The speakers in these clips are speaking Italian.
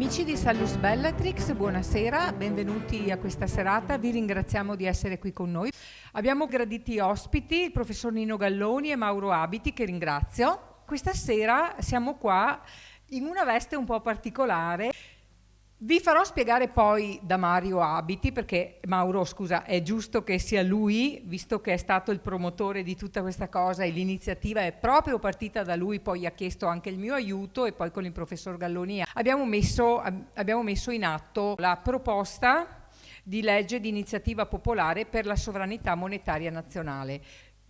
Amici di Salus Bellatrix, buonasera, benvenuti a questa serata, vi ringraziamo di essere qui con noi. Abbiamo graditi ospiti, il professor Nino Galloni e Mauro Abiti, che ringrazio. Questa sera siamo qua in una veste un po' particolare. Vi farò spiegare poi da Mario Abiti, perché Mauro, scusa, è giusto che sia lui, visto che è stato il promotore di tutta questa cosa e l'iniziativa è proprio partita da lui, poi ha chiesto anche il mio aiuto e poi con il professor Galloni abbiamo messo in atto la proposta di legge di iniziativa popolare per la sovranità monetaria nazionale.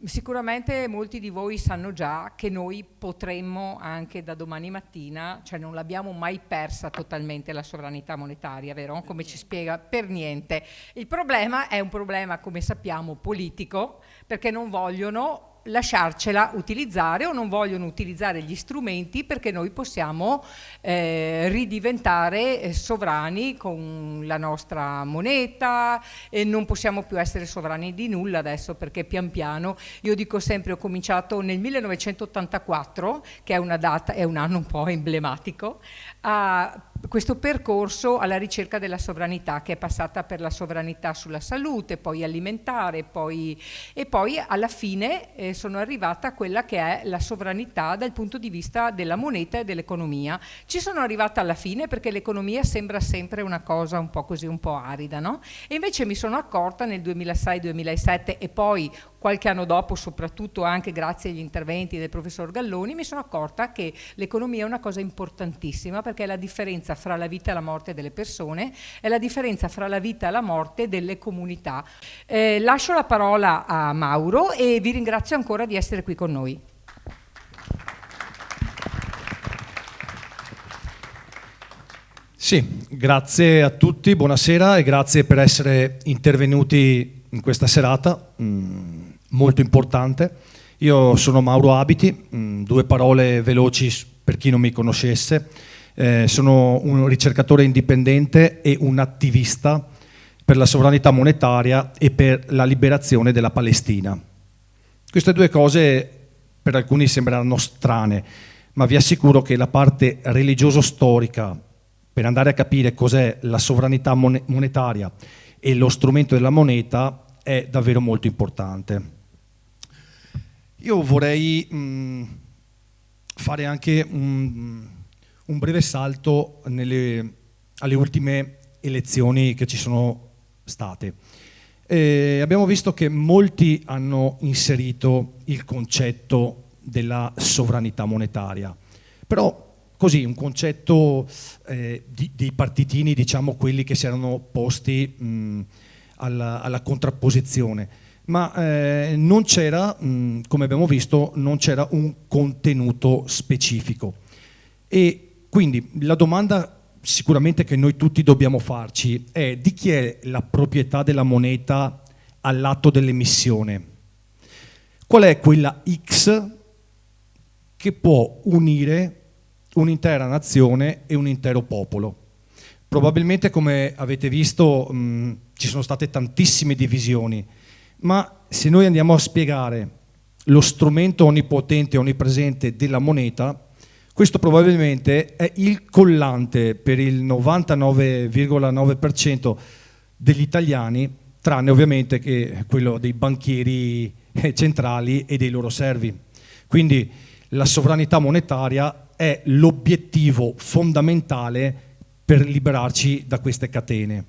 Sicuramente molti di voi sanno già che noi potremmo anche da domani mattina, cioè non l'abbiamo mai persa totalmente la sovranità monetaria, vero? Come ci spiega, per niente. Il problema è un problema, come sappiamo, politico, perché non vogliono lasciarcela utilizzare o non vogliono utilizzare gli strumenti perché noi possiamo ridiventare sovrani con la nostra moneta e non possiamo più essere sovrani di nulla adesso, perché pian piano, io dico sempre, ho cominciato nel 1984, che è un anno un po' emblematico, a questo percorso alla ricerca della sovranità, che è passata per la sovranità sulla salute, poi alimentare, e poi alla fine sono arrivata a quella che è la sovranità dal punto di vista della moneta e dell'economia. Ci sono arrivata alla fine perché l'economia sembra sempre una cosa un po' così, un po' arida, no? E invece mi sono accorta nel 2006-2007 e poi qualche anno dopo, soprattutto anche grazie agli interventi del professor Galloni, mi sono accorta che l'economia è una cosa importantissima, perché è la differenza fra la vita e la morte delle persone, è la differenza fra la vita e la morte delle comunità. Lascio la parola a Mauro e vi ringrazio ancora di essere qui con noi. Sì, grazie a tutti, buonasera e grazie per essere intervenuti in questa serata molto importante. Io sono Mauro Abiti, due parole veloci per chi non mi conoscesse. Sono un ricercatore indipendente e un attivista per la sovranità monetaria e per la liberazione della Palestina. Queste due cose per alcuni sembreranno strane, ma vi assicuro che la parte religioso-storica per andare a capire cos'è la sovranità monetaria e lo strumento della moneta è davvero molto importante. Io vorrei fare anche un breve salto alle ultime elezioni che ci sono state. Abbiamo visto che molti hanno inserito il concetto della sovranità monetaria, però così un concetto dei partitini, diciamo quelli che si erano posti alla contrapposizione, ma non c'era, come abbiamo visto, non c'era un contenuto specifico. E quindi la domanda sicuramente che noi tutti dobbiamo farci è: di chi è la proprietà della moneta all'atto dell'emissione? Qual è quella X che può unire un'intera nazione e un intero popolo? Probabilmente, come avete visto, ci sono state tantissime divisioni, ma se noi andiamo a spiegare lo strumento onnipotente e onnipresente della moneta, questo probabilmente è il collante per il 99,9% degli italiani, tranne ovviamente che quello dei banchieri centrali e dei loro servi. Quindi la sovranità monetaria è l'obiettivo fondamentale per liberarci da queste catene.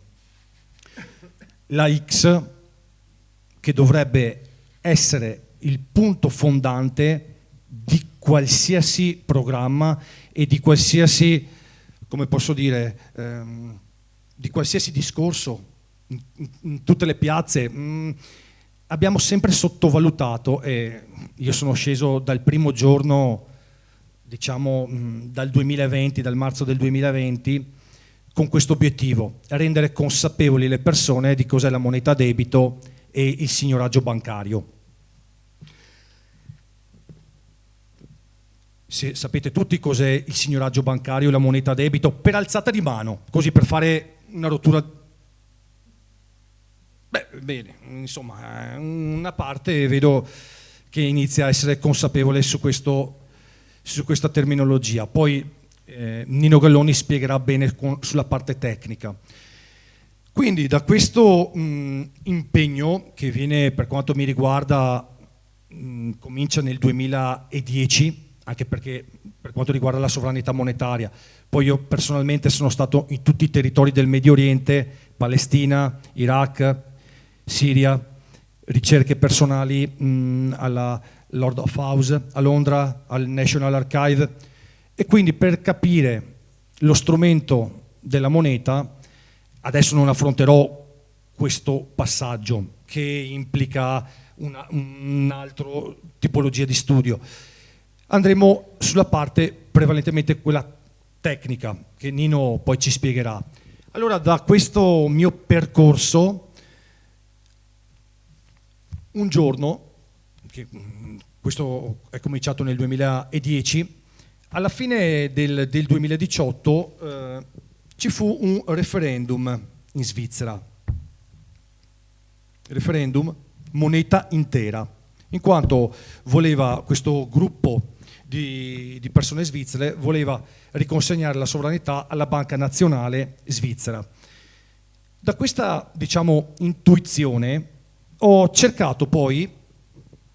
La X, che dovrebbe essere il punto fondante di qualsiasi programma e di qualsiasi, come posso dire, di qualsiasi discorso in tutte le piazze. Abbiamo sempre sottovalutato, e io sono sceso dal primo giorno, diciamo dal 2020, dal marzo del 2020, con questo obiettivo: rendere consapevoli le persone di cos'è la moneta a debito e il signoraggio bancario. Se sapete tutti cos'è il signoraggio bancario e la moneta a debito, per alzata di mano, così per fare una rottura. Bene, insomma, una parte vedo che inizia a essere consapevole su questa terminologia. Poi Nino Galloni spiegherà bene sulla parte tecnica. Quindi da questo impegno, che viene, per quanto mi riguarda, comincia nel 2010, anche perché per quanto riguarda la sovranità monetaria, poi io personalmente sono stato in tutti i territori del Medio Oriente, Palestina, Iraq, Siria, ricerche personali alla Lord of House a Londra, al National Archive, e quindi per capire lo strumento della moneta, adesso non affronterò questo passaggio che implica un'altra tipologia di studio. Andremo sulla parte prevalentemente quella tecnica, che Nino poi ci spiegherà. Allora, da questo mio percorso, un giorno, che questo è cominciato nel 2010, alla fine del 2018 ci fu un referendum in Svizzera, referendum moneta intera, in quanto voleva questo gruppo di persone svizzere voleva riconsegnare la sovranità alla Banca Nazionale Svizzera. Da questa, diciamo, intuizione ho cercato poi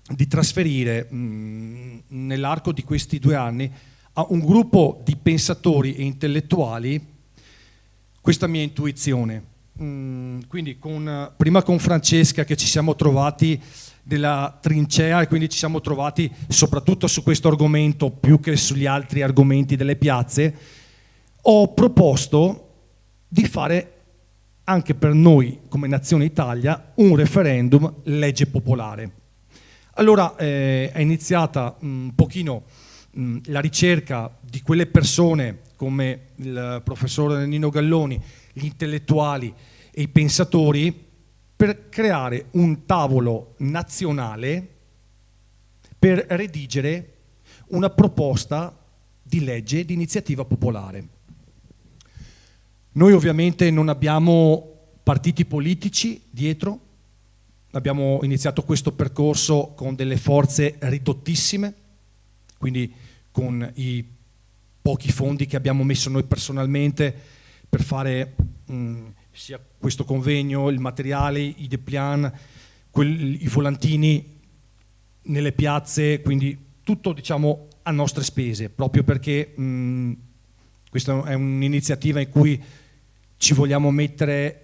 di trasferire nell'arco di questi 2 anni a un gruppo di pensatori e intellettuali questa mia intuizione. Quindi prima con Francesca, che ci siamo trovati della trincea, e quindi ci siamo trovati soprattutto su questo argomento più che sugli altri argomenti delle piazze, ho proposto di fare anche per noi come Nazione Italia un referendum legge popolare. Allora è iniziata un pochino la ricerca di quelle persone come il professor Nino Galloni, gli intellettuali e i pensatori, per creare un tavolo nazionale per redigere una proposta di legge di iniziativa popolare. Noi ovviamente non abbiamo partiti politici dietro, abbiamo iniziato questo percorso con delle forze ridottissime, quindi con i pochi fondi che abbiamo messo noi personalmente per fare sia questo convegno, il materiale, i dépliant, i volantini nelle piazze, quindi tutto, diciamo, a nostre spese, proprio perché questa è un'iniziativa in cui ci vogliamo mettere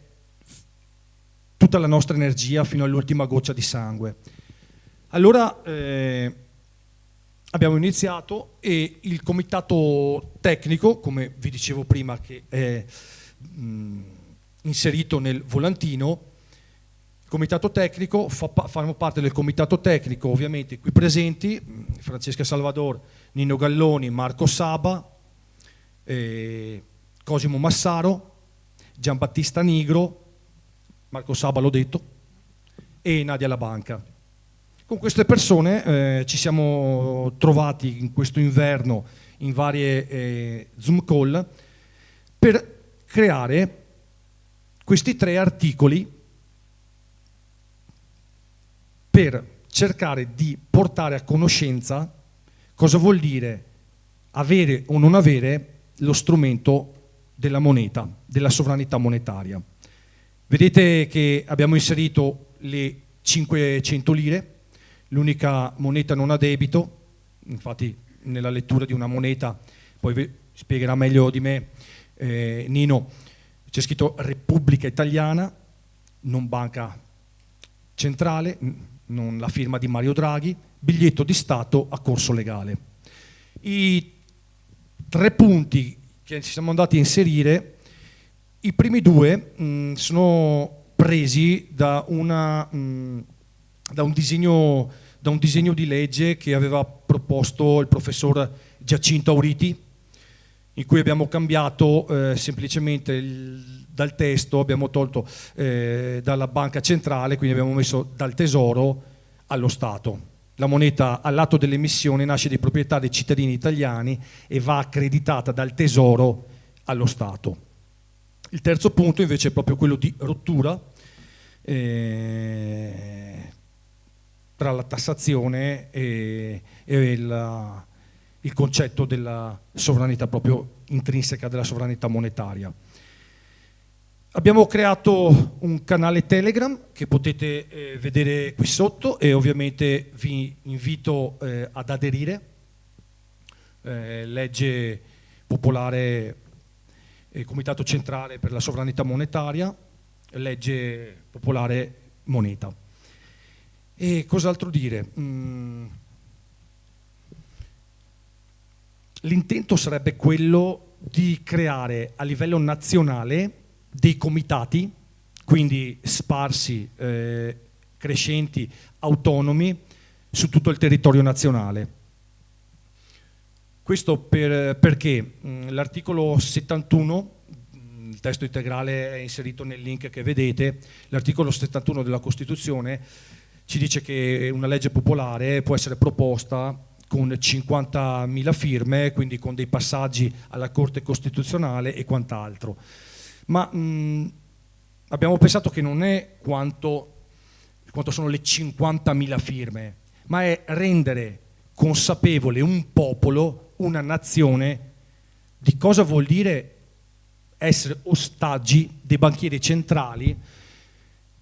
tutta la nostra energia fino all'ultima goccia di sangue. Allora abbiamo iniziato, e il comitato tecnico, come vi dicevo prima, che è inserito nel volantino, il comitato tecnico, fanno parte del comitato tecnico ovviamente qui presenti Francesca Salvador, Nino Galloni, Marco Saba, Cosimo Massaro, Giambattista Nigro, Marco Saba l'ho detto, e Nadia La Banca. Con queste persone ci siamo trovati in questo inverno in varie Zoom call per creare questi 3 articoli per cercare di portare a conoscenza cosa vuol dire avere o non avere lo strumento della moneta, della sovranità monetaria. Vedete che abbiamo inserito le 500 lire, l'unica moneta non a debito. Infatti nella lettura di una moneta, poi vi spiegherà meglio di me Nino, c'è scritto Repubblica Italiana, non Banca Centrale, non la firma di Mario Draghi, biglietto di Stato a corso legale. I 3 punti che ci siamo andati a inserire, i primi 2 sono presi da un disegno di legge che aveva proposto il professor Giacinto Auriti, in cui abbiamo cambiato semplicemente dal testo, abbiamo tolto dalla banca centrale, quindi abbiamo messo dal tesoro allo Stato. La moneta all'atto dell'emissione nasce di proprietà dei cittadini italiani e va accreditata dal tesoro allo Stato. Il terzo punto invece è proprio quello di rottura tra la tassazione e il concetto della sovranità proprio intrinseca della sovranità monetaria. Abbiamo creato un canale Telegram che potete vedere qui sotto e ovviamente vi invito ad aderire. Legge popolare Comitato Centrale per la Sovranità Monetaria, legge popolare moneta. E cos'altro dire? L'intento sarebbe quello di creare a livello nazionale dei comitati, quindi sparsi, crescenti, autonomi su tutto il territorio nazionale. Questo perché l'articolo 71, il testo integrale è inserito nel link che vedete, l'articolo 71 della Costituzione ci dice che una legge popolare può essere proposta con 50.000 firme, quindi con dei passaggi alla Corte Costituzionale e quant'altro. Ma abbiamo pensato che non è quanto sono le 50.000 firme, ma è rendere consapevole un popolo, una nazione, di cosa vuol dire essere ostaggi dei banchieri centrali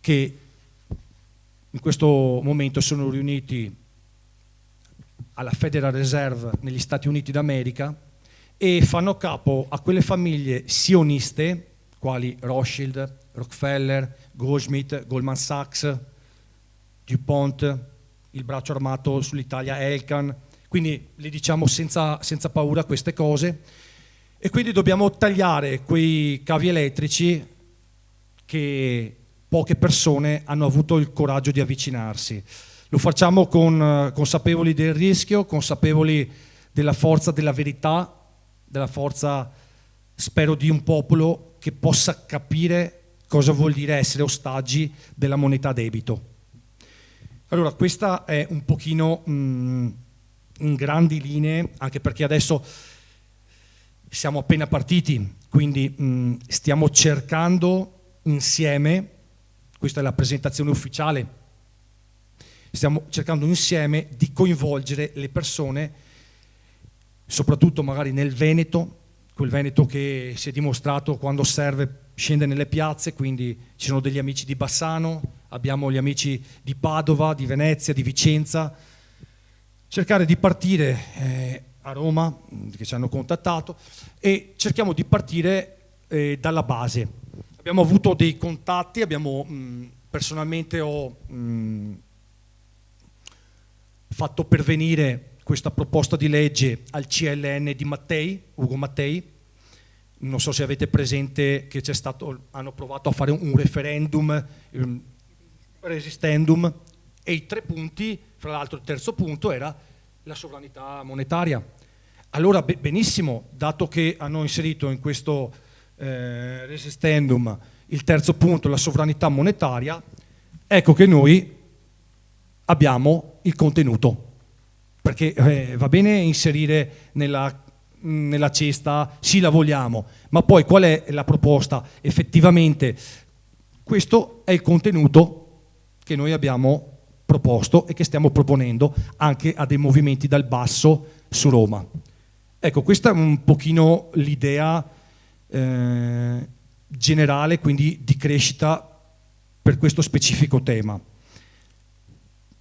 che in questo momento sono riuniti alla Federal Reserve negli Stati Uniti d'America e fanno capo a quelle famiglie sioniste quali Rothschild, Rockefeller, Goldschmidt, Goldman Sachs, DuPont, il braccio armato sull'Italia Elkan, quindi le diciamo senza paura queste cose, e quindi dobbiamo tagliare quei cavi elettrici che poche persone hanno avuto il coraggio di avvicinarsi. Lo facciamo consapevoli del rischio, consapevoli della forza della verità, della forza, spero, di un popolo che possa capire cosa vuol dire essere ostaggi della moneta a debito. Allora, questa è un pochino in grandi linee, anche perché adesso siamo appena partiti, quindi stiamo cercando insieme, questa è la presentazione ufficiale, stiamo cercando insieme di coinvolgere le persone, soprattutto magari nel Veneto, quel Veneto che si è dimostrato quando serve scende nelle piazze, quindi ci sono degli amici di Bassano, abbiamo gli amici di Padova, di Venezia, di Vicenza, cercare di partire a Roma, che ci hanno contattato, e cerchiamo di partire dalla base. Abbiamo avuto dei contatti, personalmente ho fatto pervenire questa proposta di legge al CLN di Mattei, Ugo Mattei. Non so se avete presente che hanno provato a fare un referendum, resistendum, e i 3 punti, fra l'altro il terzo punto era la sovranità monetaria. Allora benissimo, dato che hanno inserito in questo resistendum il terzo punto, la sovranità monetaria, ecco che noi abbiamo il contenuto, perché va bene inserire nella cesta, sì, la vogliamo, ma poi qual è la proposta? Effettivamente questo è il contenuto che noi abbiamo proposto e che stiamo proponendo anche a dei movimenti dal basso su Roma. Ecco, questa è un pochino l'idea generale, quindi di crescita per questo specifico tema.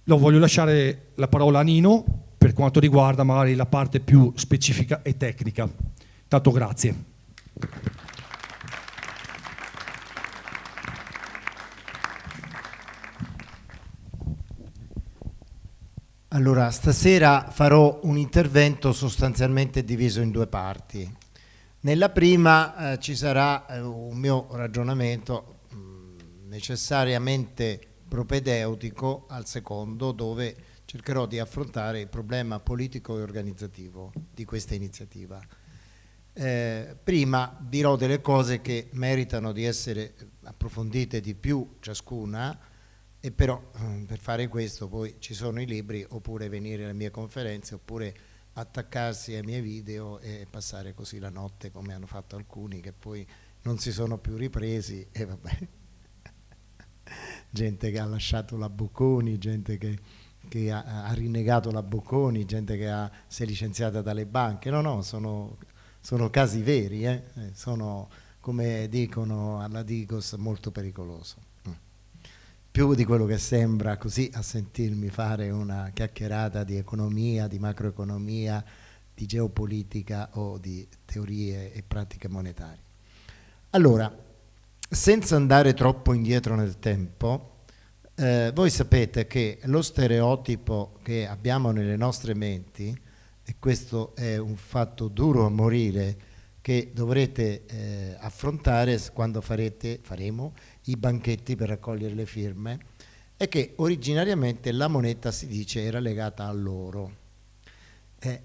Voglio lasciare la parola a Nino per quanto riguarda magari la parte più specifica e tecnica. Tanto grazie. Allora, stasera farò un intervento sostanzialmente diviso in 2 parti. Nella prima ci sarà un mio ragionamento necessariamente propedeutico al secondo, dove cercherò di affrontare il problema politico e organizzativo di questa iniziativa. Prima dirò delle cose che meritano di essere approfondite di più ciascuna, e però per fare questo poi ci sono i libri, oppure venire alle mie conferenze, oppure attaccarsi ai miei video e passare così la notte, come hanno fatto alcuni che poi non si sono più ripresi, e vabbè. Gente che ha lasciato la Bocconi, gente che che ha rinnegato la Bocconi, gente che si è licenziata dalle banche. No, sono casi veri, sono, come dicono alla Digos, molto pericoloso. Più di quello che sembra, così a sentirmi fare una chiacchierata di economia, di macroeconomia, di geopolitica o di teorie e pratiche monetarie. Allora, senza andare troppo indietro nel tempo, voi sapete che lo stereotipo che abbiamo nelle nostre menti, e questo è un fatto duro a morire, che dovrete affrontare quando faremo i banchetti per raccogliere le firme, è che originariamente la moneta, si dice, era legata all'oro.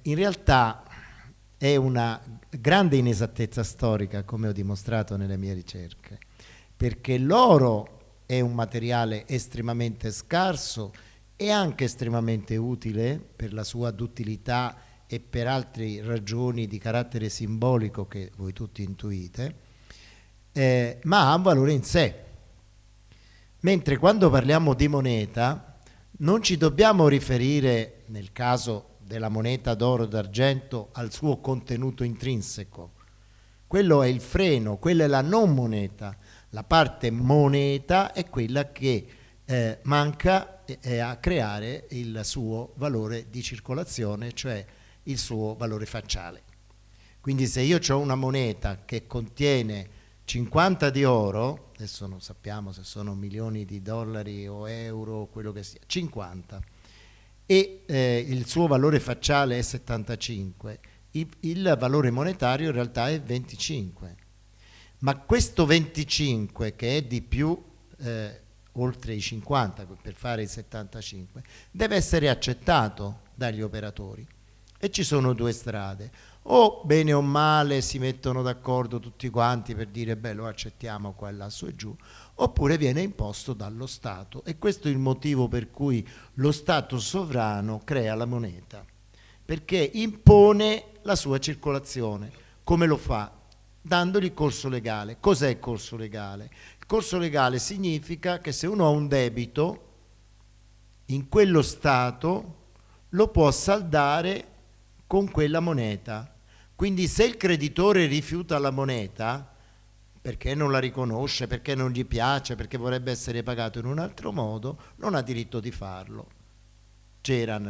In realtà è una grande inesattezza storica, come ho dimostrato nelle mie ricerche, perché l'oro è un materiale estremamente scarso e anche estremamente utile per la sua duttilità e per altre ragioni di carattere simbolico che voi tutti intuite, ma ha un valore in sé. Mentre quando parliamo di moneta non ci dobbiamo riferire, nel caso della moneta d'oro o d'argento, al suo contenuto intrinseco. Quello è il freno, quella è la non moneta. La parte moneta è quella che manca a creare il suo valore di circolazione, cioè il suo valore facciale. Quindi se io ho una moneta che contiene 50 di oro, adesso non sappiamo se sono milioni di dollari o euro, quello che sia, 50, e il suo valore facciale è 75, il valore monetario in realtà è 25. Ma questo 25, che è di più oltre i 50 per fare il 75, deve essere accettato dagli operatori. E ci sono due strade: o bene o male si mettono d'accordo tutti quanti per dire beh, lo accettiamo qua e là, su e giù, oppure viene imposto dallo Stato. E questo è il motivo per cui lo Stato sovrano crea la moneta, perché impone la sua circolazione. Come lo fa? Dandogli corso legale. Cos'è il corso legale? Il corso legale significa che se uno ha un debito, in quello Stato lo può saldare con quella moneta. Quindi se il creditore rifiuta la moneta perché non la riconosce, perché non gli piace, perché vorrebbe essere pagato in un altro modo, non ha diritto di farlo. C'era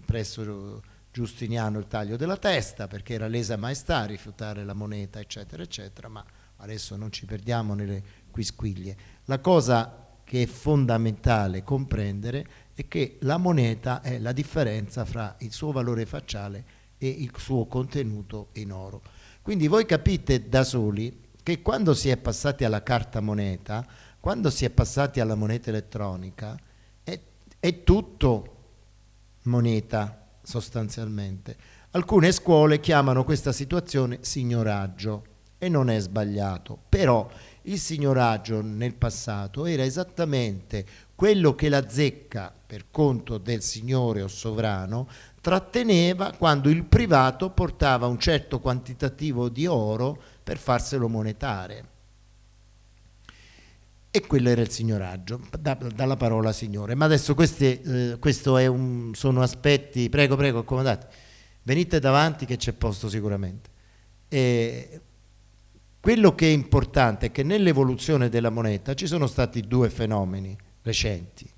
presso Giustiniano il taglio della testa, perché era lesa maestà rifiutare la moneta, eccetera eccetera, ma adesso non ci perdiamo nelle quisquiglie. La cosa che è fondamentale comprendere è che la moneta è la differenza fra il suo valore facciale e il suo contenuto in oro. Quindi voi capite da soli che quando si è passati alla carta moneta, quando si è passati alla moneta elettronica, è tutto moneta sostanzialmente. Alcune scuole chiamano questa situazione signoraggio e non è sbagliato, però il signoraggio nel passato era esattamente quello che la zecca, per conto del signore o sovrano, tratteneva quando il privato portava un certo quantitativo di oro per farselo monetare. E quello era il signoraggio, dalla parola signore. Ma adesso questo sono aspetti, prego, accomodate, venite davanti che c'è posto sicuramente. Quello che è importante è che nell'evoluzione della moneta ci sono stati due fenomeni recenti.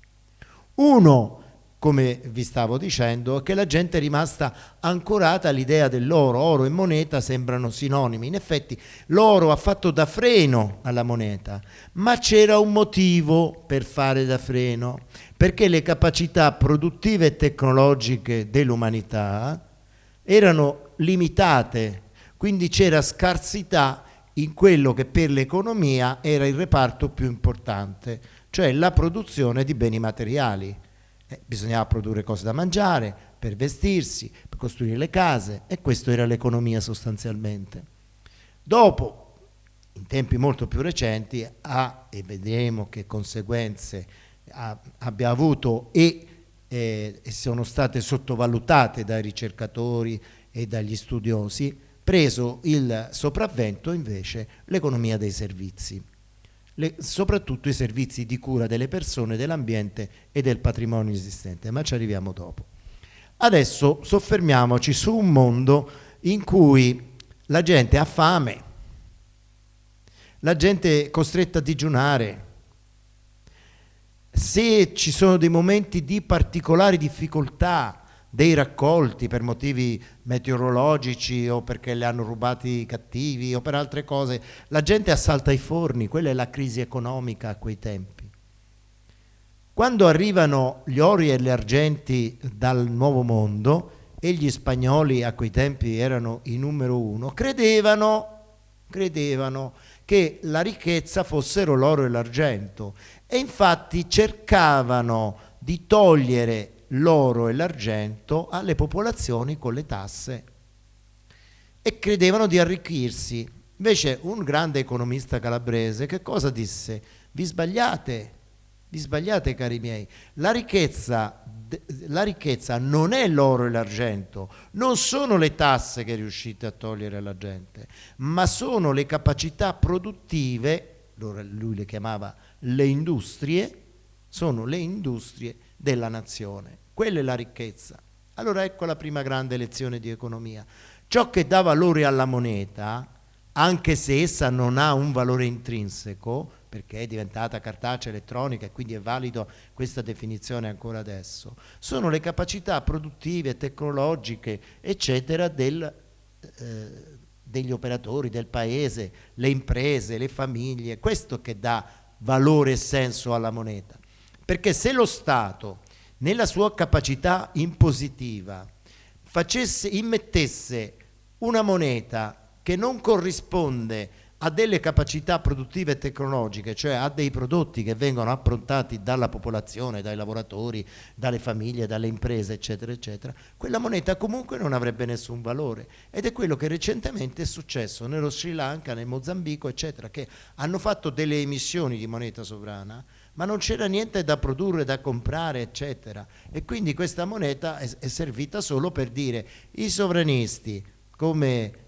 Uno, come vi stavo dicendo, è che la gente è rimasta ancorata all'idea dell'oro. Oro e moneta sembrano sinonimi. In effetti l'oro ha fatto da freno alla moneta, ma c'era un motivo per fare da freno, perché le capacità produttive e tecnologiche dell'umanità erano limitate, quindi c'era scarsità in quello che per l'economia era il reparto più importante, cioè la produzione di beni materiali. Bisognava produrre cose da mangiare, per vestirsi, per costruire le case, e questo era l'economia sostanzialmente. Dopo, in tempi molto più recenti, e vedremo che conseguenze abbia avuto e sono state sottovalutate dai ricercatori e dagli studiosi, preso il sopravvento invece l'economia dei servizi. soprattutto i servizi di cura delle persone, dell'ambiente e del patrimonio esistente, ma ci arriviamo dopo. Adesso soffermiamoci su un mondo in cui la gente ha fame, la gente è costretta a digiunare. Se ci sono dei momenti di particolari difficoltà, dei raccolti per motivi meteorologici o perché li hanno rubati cattivi o per altre cose, la gente assalta i forni. Quella è la crisi economica a quei tempi. Quando arrivano gli ori e gli argenti dal Nuovo Mondo, e gli spagnoli a quei tempi erano i numero uno, credevano che la ricchezza fossero l'oro e l'argento, e infatti cercavano di togliere l'oro e l'argento alle popolazioni con le tasse e credevano di arricchirsi. Invece un grande economista calabrese che cosa disse? Vi sbagliate cari miei, la ricchezza non è l'oro e l'argento, non sono le tasse che riuscite a togliere alla gente, ma sono le capacità produttive, lui le chiamava le industrie, sono le industrie della nazione. Quella è la ricchezza. Allora ecco la prima grande lezione di economia. Ciò che dà valore alla moneta, anche se essa non ha un valore intrinseco, perché è diventata cartacea elettronica e quindi è valido questa definizione ancora adesso, sono le capacità produttive, tecnologiche, eccetera, degli operatori, del paese, le imprese, le famiglie. Questo che dà valore e senso alla moneta. Perché se lo Stato, nella sua capacità impositiva, immettesse una moneta che non corrisponde a delle capacità produttive e tecnologiche, cioè a dei prodotti che vengono approntati dalla popolazione, dai lavoratori, dalle famiglie, dalle imprese, eccetera, eccetera, quella moneta comunque non avrebbe nessun valore. Ed è quello che recentemente è successo nello Sri Lanka, nel Mozambico, eccetera, che hanno fatto delle emissioni di moneta sovrana, ma non c'era niente da produrre, da comprare, eccetera. E quindi questa moneta è servita solo per dire: i sovranisti come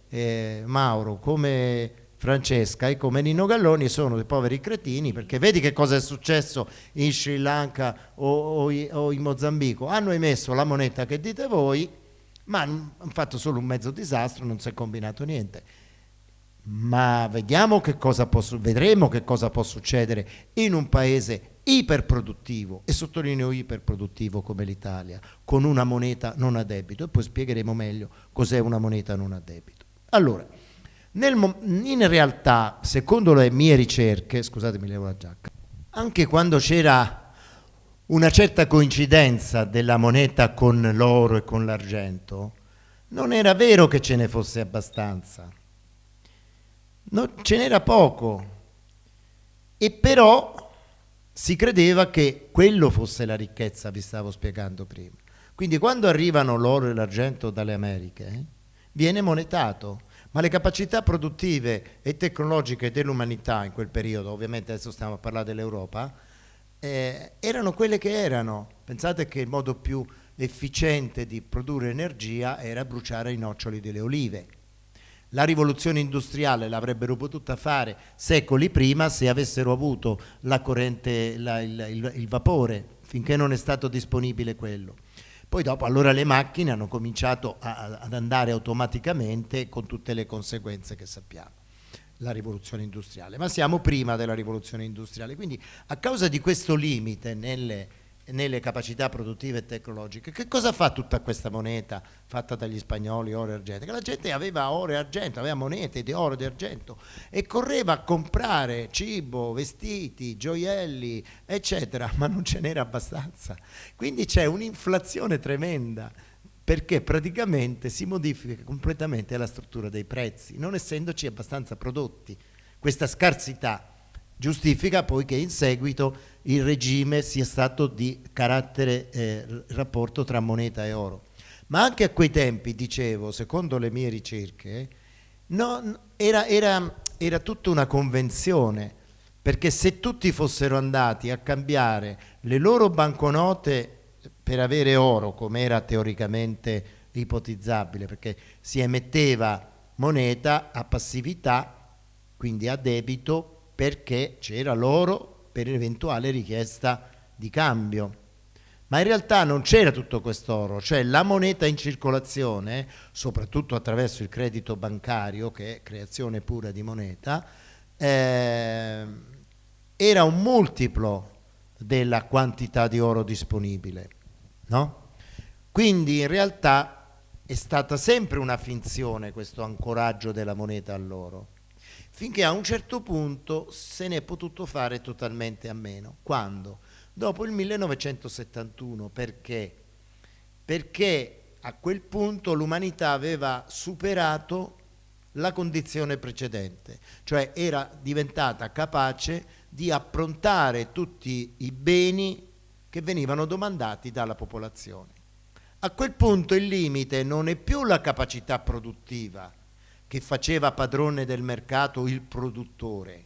Mauro, come Francesca e come Nino Galloni sono dei poveri cretini, perché vedi che cosa è successo in Sri Lanka o in Mozambico, hanno emesso la moneta che dite voi, ma hanno fatto solo un mezzo disastro, non si è combinato niente. Ma vedremo che cosa può succedere in un paese iperproduttivo, e sottolineo iperproduttivo come l'Italia, con una moneta non a debito, e poi spiegheremo meglio cos'è una moneta non a debito. Allora, in realtà, secondo le mie ricerche, scusatemi, levo la giacca, anche quando c'era una certa coincidenza della moneta con l'oro e con l'argento, non era vero che ce ne fosse abbastanza, ce n'era poco, e però si credeva che quello fosse la ricchezza, vi stavo spiegando prima. Quindi quando arrivano l'oro e l'argento dalle Americhe, viene monetato, ma le capacità produttive e tecnologiche dell'umanità in quel periodo, ovviamente adesso stiamo a parlare dell'Europa, erano quelle che erano. Pensate che il modo più efficiente di produrre energia era bruciare i noccioli delle olive. La rivoluzione industriale l'avrebbero potuta fare secoli prima se avessero avuto la corrente, il vapore, finché non è stato disponibile quello. Poi dopo allora le macchine hanno cominciato ad andare automaticamente, con tutte le conseguenze che sappiamo, la rivoluzione industriale. Ma siamo prima della rivoluzione industriale, quindi a causa di questo limite nelle capacità produttive e tecnologiche, che cosa fa tutta questa moneta fatta dagli spagnoli, oro e argento? Che la gente aveva oro e argento, aveva monete di oro e di argento e correva a comprare cibo, vestiti, gioielli, eccetera, ma non ce n'era abbastanza. Quindi c'è un'inflazione tremenda, perché praticamente si modifica completamente la struttura dei prezzi, non essendoci abbastanza prodotti. Questa scarsità giustifica poi che in seguito il regime sia stato di carattere rapporto tra moneta e oro. Ma anche a quei tempi, dicevo, secondo le mie ricerche, era tutta una convenzione, perché se tutti fossero andati a cambiare le loro banconote per avere oro, come era teoricamente ipotizzabile, perché si emetteva moneta a passività, quindi a debito, perché c'era l'oro per eventuale richiesta di cambio. Ma in realtà non c'era tutto quest'oro, cioè la moneta in circolazione, soprattutto attraverso il credito bancario, che è creazione pura di moneta, era un multiplo della quantità di oro disponibile, no? Quindi in realtà è stata sempre una finzione questo ancoraggio della moneta all'oro, finché a un certo punto se ne è potuto fare totalmente a meno. Quando? Dopo il 1971, perché? Perché a quel punto l'umanità aveva superato la condizione precedente, cioè era diventata capace di approntare tutti i beni che venivano domandati dalla popolazione. A quel punto il limite non è più la capacità produttiva che faceva padrone del mercato il produttore,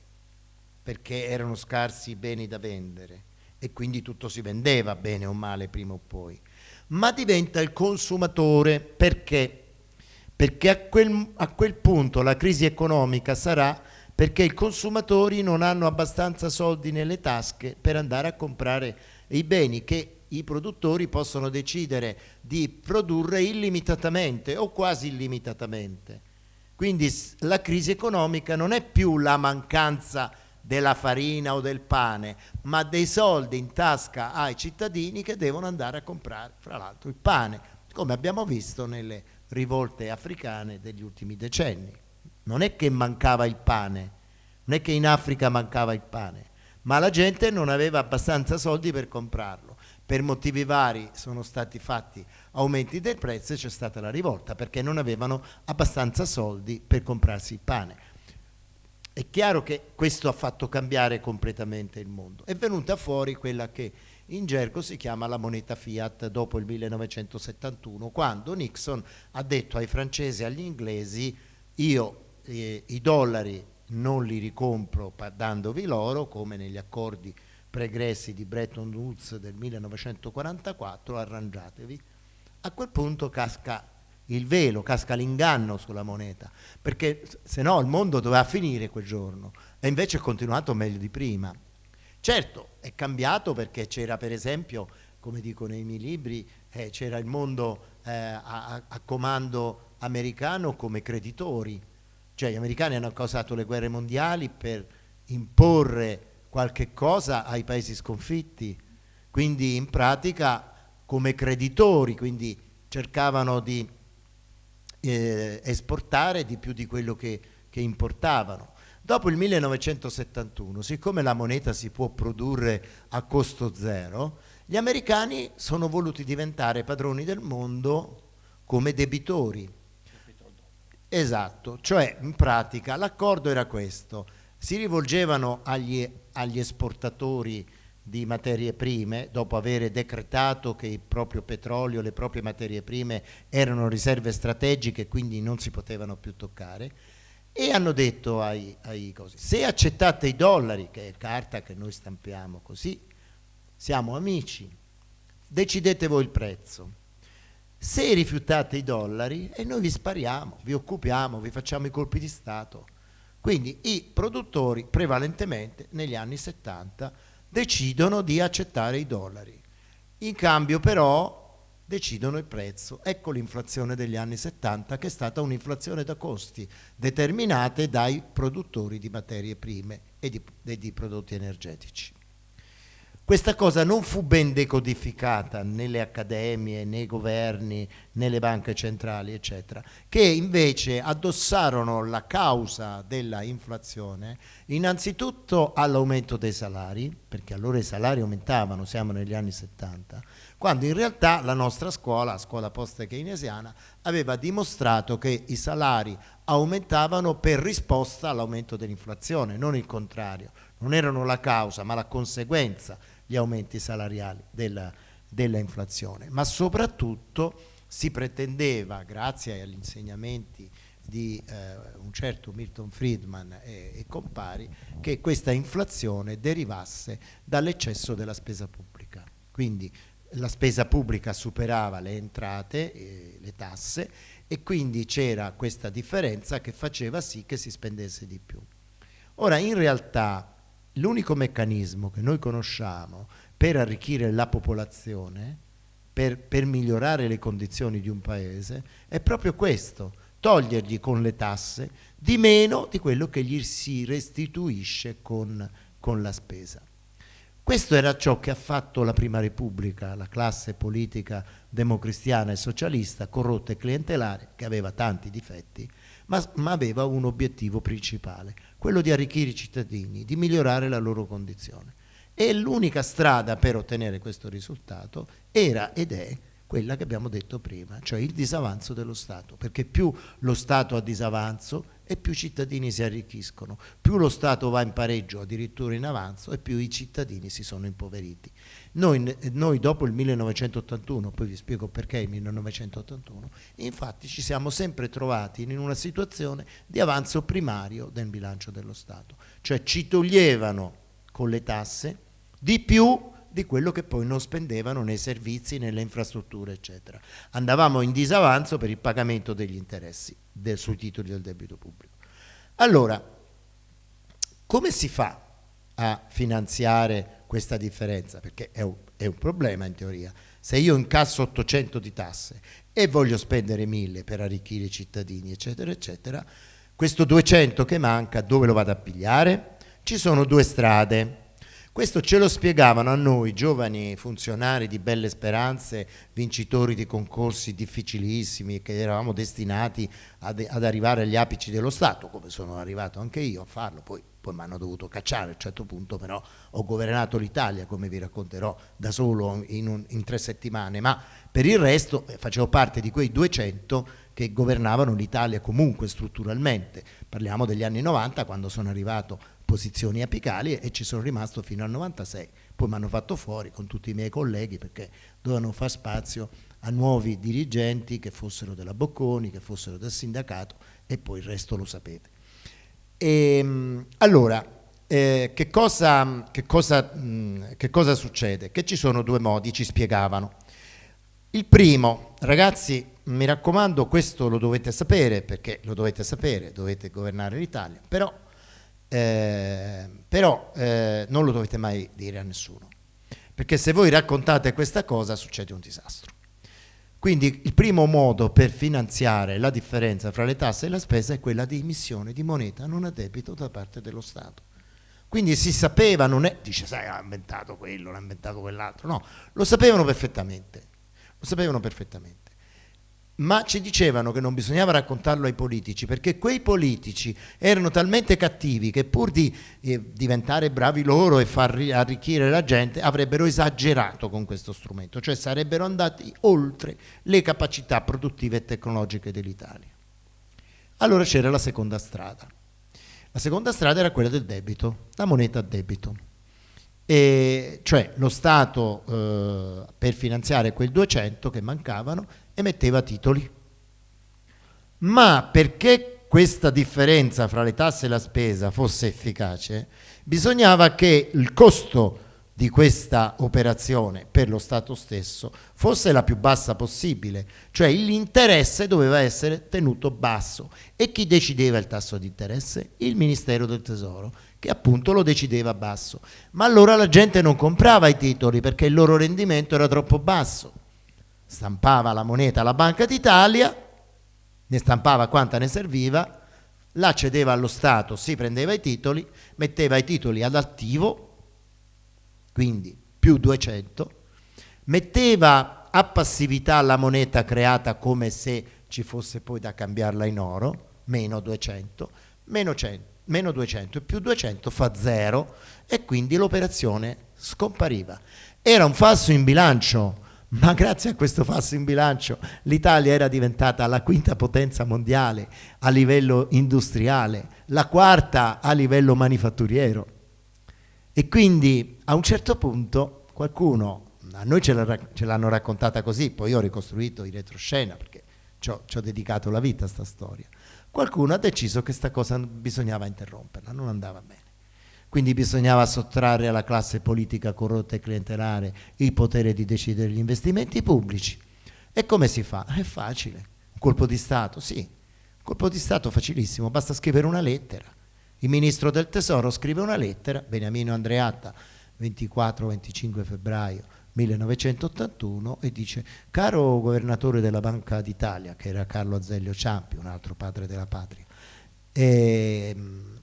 perché erano scarsi i beni da vendere e quindi tutto si vendeva bene o male prima o poi, ma diventa il consumatore. Perché? Perché a quel punto la crisi economica sarà perché i consumatori non hanno abbastanza soldi nelle tasche per andare a comprare i beni che i produttori possono decidere di produrre illimitatamente o quasi illimitatamente. Quindi la crisi economica non è più la mancanza della farina o del pane, ma dei soldi in tasca ai cittadini che devono andare a comprare, fra l'altro, il pane, come abbiamo visto nelle rivolte africane degli ultimi decenni. Non è che mancava il pane, non è che in Africa mancava il pane, ma la gente non aveva abbastanza soldi per comprarlo. Per motivi vari sono stati fatti aumenti del prezzo e c'è stata la rivolta, perché non avevano abbastanza soldi per comprarsi il pane. È chiaro che questo ha fatto cambiare completamente il mondo. È venuta fuori quella che in gergo si chiama la moneta fiat dopo il 1971, quando Nixon ha detto ai francesi e agli inglesi: io i dollari non li ricompro dandovi l'oro, come negli accordi pregressi di Bretton Woods del 1944, arrangiatevi. A quel punto casca il velo, casca l'inganno sulla moneta, perché se no il mondo doveva finire quel giorno, e invece è continuato meglio di prima. Certo, è cambiato perché c'era, per esempio, come dico nei miei libri, c'era il mondo a comando americano come creditori, cioè gli americani hanno causato le guerre mondiali per imporre qualche cosa ai paesi sconfitti, quindi in pratica come creditori, quindi cercavano di esportare di più di quello che importavano. Dopo il 1971, siccome la moneta si può produrre a costo zero, gli americani sono voluti diventare padroni del mondo come debitori. Esatto, cioè in pratica l'accordo era questo: si rivolgevano agli esportatori di materie prime, dopo aver decretato che il proprio petrolio, le proprie materie prime erano riserve strategiche e quindi non si potevano più toccare, e hanno detto ai cosi: se accettate i dollari, che è carta che noi stampiamo così, siamo amici, decidete voi il prezzo. Se rifiutate i dollari, e noi vi spariamo, vi occupiamo, vi facciamo i colpi di Stato. Quindi i produttori prevalentemente negli anni 70 decidono di accettare i dollari, in cambio però decidono il prezzo. Ecco l'inflazione degli anni 70, che è stata un'inflazione da costi determinate dai produttori di materie prime e di prodotti energetici. Questa cosa non fu ben decodificata nelle accademie, nei governi, nelle banche centrali, eccetera, che invece addossarono la causa della inflazione innanzitutto all'aumento dei salari, perché allora i salari aumentavano, siamo negli anni 70, quando in realtà la nostra scuola, scuola post-keynesiana, aveva dimostrato che i salari aumentavano per risposta all'aumento dell'inflazione, non il contrario. Non erano la causa, ma la conseguenza, gli aumenti salariali della inflazione. Ma soprattutto si pretendeva, grazie agli insegnamenti di un certo Milton Friedman e compari, che questa inflazione derivasse dall'eccesso della spesa pubblica. Quindi la spesa pubblica superava le entrate, le tasse, e quindi c'era questa differenza che faceva sì che si spendesse di più. Ora, in realtà, l'unico meccanismo che noi conosciamo per arricchire la popolazione, per migliorare le condizioni di un paese, è proprio questo: togliergli con le tasse di meno di quello che gli si restituisce con la spesa. Questo era ciò che ha fatto la Prima Repubblica, la classe politica democristiana e socialista, corrotta e clientelare, che aveva tanti difetti, ma aveva un obiettivo principale, quello di arricchire i cittadini, di migliorare la loro condizione. E l'unica strada per ottenere questo risultato era ed è quella che abbiamo detto prima, cioè il disavanzo dello Stato, perché più lo Stato ha disavanzo e più i cittadini si arricchiscono, più lo Stato va in pareggio, addirittura in avanzo, e più i cittadini si sono impoveriti. Noi dopo il 1981, poi vi spiego perché il 1981, infatti ci siamo sempre trovati in una situazione di avanzo primario del bilancio dello Stato, cioè ci toglievano con le tasse di più di quello che poi non spendevano nei servizi, nelle infrastrutture, eccetera. Andavamo in disavanzo per il pagamento degli interessi sui titoli del debito pubblico. Allora, come si fa a finanziare questa differenza? Perché è un problema in teoria. Se io incasso 800 di tasse e voglio spendere 1000 per arricchire i cittadini, eccetera, eccetera, questo 200 che manca dove lo vado a pigliare? Ci sono due strade. Questo ce lo spiegavano a noi, giovani funzionari di belle speranze, vincitori di concorsi difficilissimi, che eravamo destinati ad arrivare agli apici dello Stato, come sono arrivato anche io a farlo, poi mi hanno dovuto cacciare. A un certo punto però ho governato l'Italia, come vi racconterò, da solo in 3 settimane, ma per il resto facevo parte di quei 200 che governavano l'Italia comunque strutturalmente. Parliamo degli anni 90, quando sono arrivato posizioni apicali, e ci sono rimasto fino al 96. Poi mi hanno fatto fuori con tutti i miei colleghi perché dovevano far spazio a nuovi dirigenti che fossero della Bocconi, che fossero del sindacato, e poi il resto lo sapete. Allora, che cosa succede? Che ci sono due modi, ci spiegavano. Il primo, ragazzi, mi raccomando, questo lo dovete sapere, perché lo dovete sapere, dovete governare l'Italia, però non lo dovete mai dire a nessuno, perché se voi raccontate questa cosa succede un disastro. Quindi il primo modo per finanziare la differenza fra le tasse e la spesa è quella di emissione di moneta non a debito da parte dello Stato. Quindi si sapeva, non è, dice, sai, ha inventato quello, l'ha inventato quell'altro, no, lo sapevano perfettamente, ma ci dicevano che non bisognava raccontarlo ai politici, perché quei politici erano talmente cattivi che pur di diventare bravi loro e far arricchire la gente avrebbero esagerato con questo strumento, cioè sarebbero andati oltre le capacità produttive e tecnologiche dell'Italia. Allora c'era la seconda strada. La seconda strada era quella del debito, la moneta a debito. E cioè lo Stato per finanziare quel 200 che mancavano emetteva titoli, ma perché questa differenza fra le tasse e la spesa fosse efficace bisognava che il costo di questa operazione per lo Stato stesso fosse la più bassa possibile, cioè l'interesse doveva essere tenuto basso. E chi decideva il tasso di interesse? Il Ministero del Tesoro, che appunto lo decideva basso. Ma allora la gente non comprava i titoli perché il loro rendimento era troppo basso. Stampava la moneta la Banca d'Italia, ne stampava quanta ne serviva, la cedeva allo Stato, si prendeva i titoli, metteva i titoli ad attivo, quindi più 200, metteva a passività la moneta creata come se ci fosse poi da cambiarla in oro, meno 200, meno 200 e più 200 fa 0, e quindi l'operazione scompariva. Era un falso in bilancio, ma grazie a questo falso in bilancio l'Italia era diventata la quinta potenza mondiale a livello industriale, la quarta a livello manifatturiero. E quindi a un certo punto qualcuno, a noi ce l'hanno raccontata così, poi io ho ricostruito in retroscena perché ci ho dedicato la vita a sta storia, qualcuno ha deciso che sta cosa bisognava interromperla, non andava bene. Quindi bisognava sottrarre alla classe politica corrotta e clientelare il potere di decidere gli investimenti pubblici. E come si fa? È facile. Un colpo di Stato? Sì, un colpo di Stato facilissimo, basta scrivere una lettera. il ministro del Tesoro scrive una lettera, Beniamino Andreatta, 24-25 febbraio 1981, e dice: caro governatore della Banca d'Italia, che era Carlo Azeglio Ciampi, un altro padre della patria,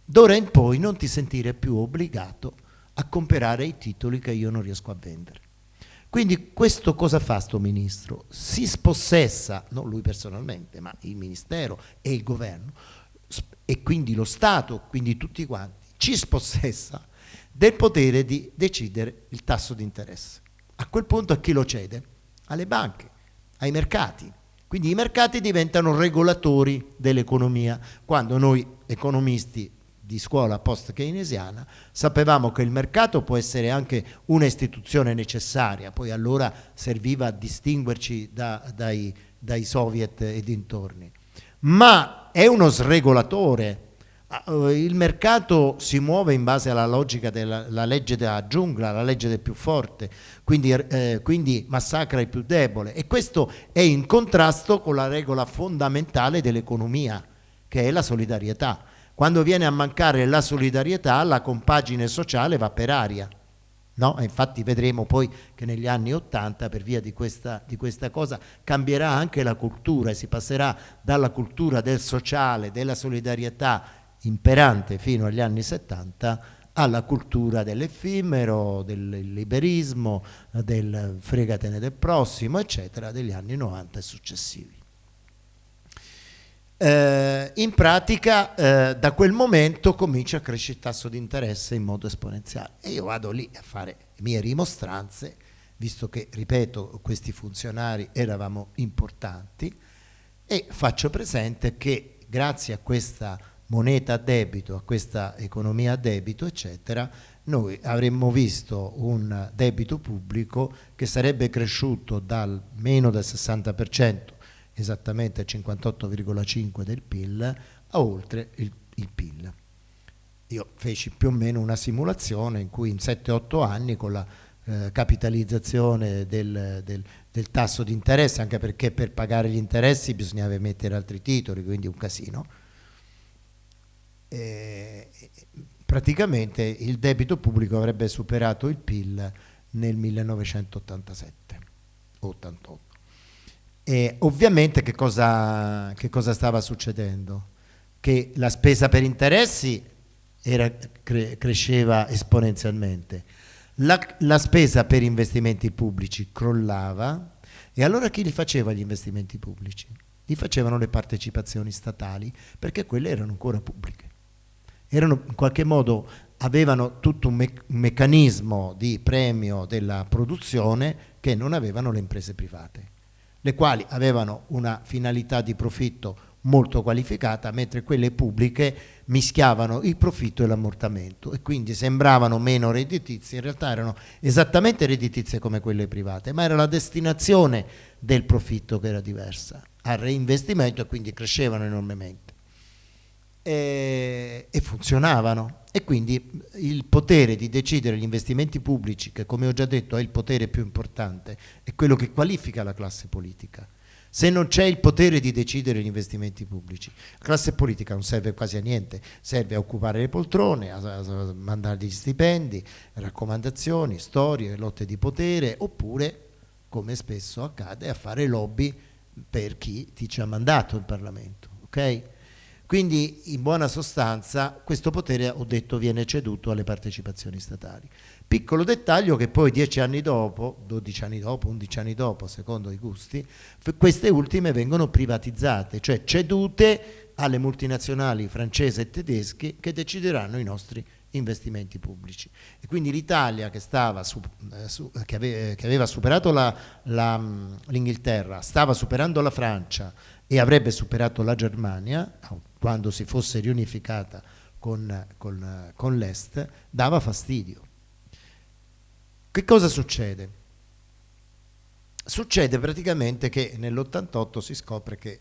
d'ora in poi non ti sentire più obbligato a comprare i titoli che io non riesco a vendere. Quindi questo cosa fa sto ministro? Si spossessa, non lui personalmente, ma il ministero e il governo, e quindi lo Stato, quindi tutti quanti, ci spossessa del potere di decidere il tasso di interesse. A quel punto a chi lo cede? Alle banche, ai mercati. Quindi i mercati diventano regolatori dell'economia, quando noi economisti di scuola post-keynesiana sapevamo che il mercato può essere anche un'istituzione necessaria, poi allora serviva a distinguerci dai soviet e dintorni, ma è uno sregolatore. Il mercato si muove in base alla logica della legge della giungla, la legge del più forte, quindi massacra il più debole, e questo è in contrasto con la regola fondamentale dell'economia, che è la solidarietà. Quando viene a mancare la solidarietà, la compagine sociale va per aria, no? E infatti vedremo poi che negli anni '80, per via di questa cosa, cambierà anche la cultura e si passerà dalla cultura del sociale, della solidarietà imperante fino agli anni '70 alla cultura dell'effimero, del liberismo, del fregatene del prossimo, eccetera, degli anni '90 e successivi. In pratica da quel momento comincia a crescere il tasso di interesse in modo esponenziale, e io vado lì a fare le mie rimostranze, visto che, ripeto, questi funzionari eravamo importanti, e faccio presente che grazie a questa moneta a debito, a questa economia a debito, eccetera, noi avremmo visto un debito pubblico che sarebbe cresciuto dal meno del 60%, esattamente al 58,5 del PIL, a oltre il PIL. Io feci più o meno una simulazione in cui in 7-8 anni, con la capitalizzazione del tasso di interesse, anche perché per pagare gli interessi bisognava emettere altri titoli, quindi un casino, praticamente il debito pubblico avrebbe superato il PIL nel 1987 o 88. E ovviamente che cosa stava succedendo? Che la spesa per interessi cresceva esponenzialmente, la spesa per investimenti pubblici crollava, e allora chi li faceva gli investimenti pubblici? Li facevano le partecipazioni statali, perché quelle erano ancora pubbliche. Erano in qualche modo, avevano tutto un meccanismo di premio della produzione che non avevano le imprese private, le quali avevano una finalità di profitto molto qualificata, mentre quelle pubbliche mischiavano il profitto e l'ammortamento, e quindi sembravano meno redditizie, in realtà erano esattamente redditizie come quelle private, ma era la destinazione del profitto che era diversa, al reinvestimento, e quindi crescevano enormemente e funzionavano. E quindi il potere di decidere gli investimenti pubblici, che come ho già detto è il potere più importante, è quello che qualifica la classe politica. Se non c'è il potere di decidere gli investimenti pubblici, la classe politica non serve quasi a niente, serve a occupare le poltrone, a mandare gli stipendi, raccomandazioni, storie, lotte di potere, oppure, come spesso accade, a fare lobby per chi ti ci ha mandato in Parlamento, ok? Quindi in buona sostanza questo potere, ho detto, viene ceduto alle partecipazioni statali. Piccolo dettaglio che poi 10 anni dopo, 12 anni dopo, 11 anni dopo, secondo i gusti, queste ultime vengono privatizzate, cioè cedute alle multinazionali francesi e tedeschi che decideranno i nostri investimenti pubblici. E quindi l'Italia, che aveva superato l'Inghilterra, stava superando la Francia e avrebbe superato la Germania quando si fosse riunificata con l'Est, dava fastidio. Che cosa succede? Succede praticamente che nell'88 si scopre che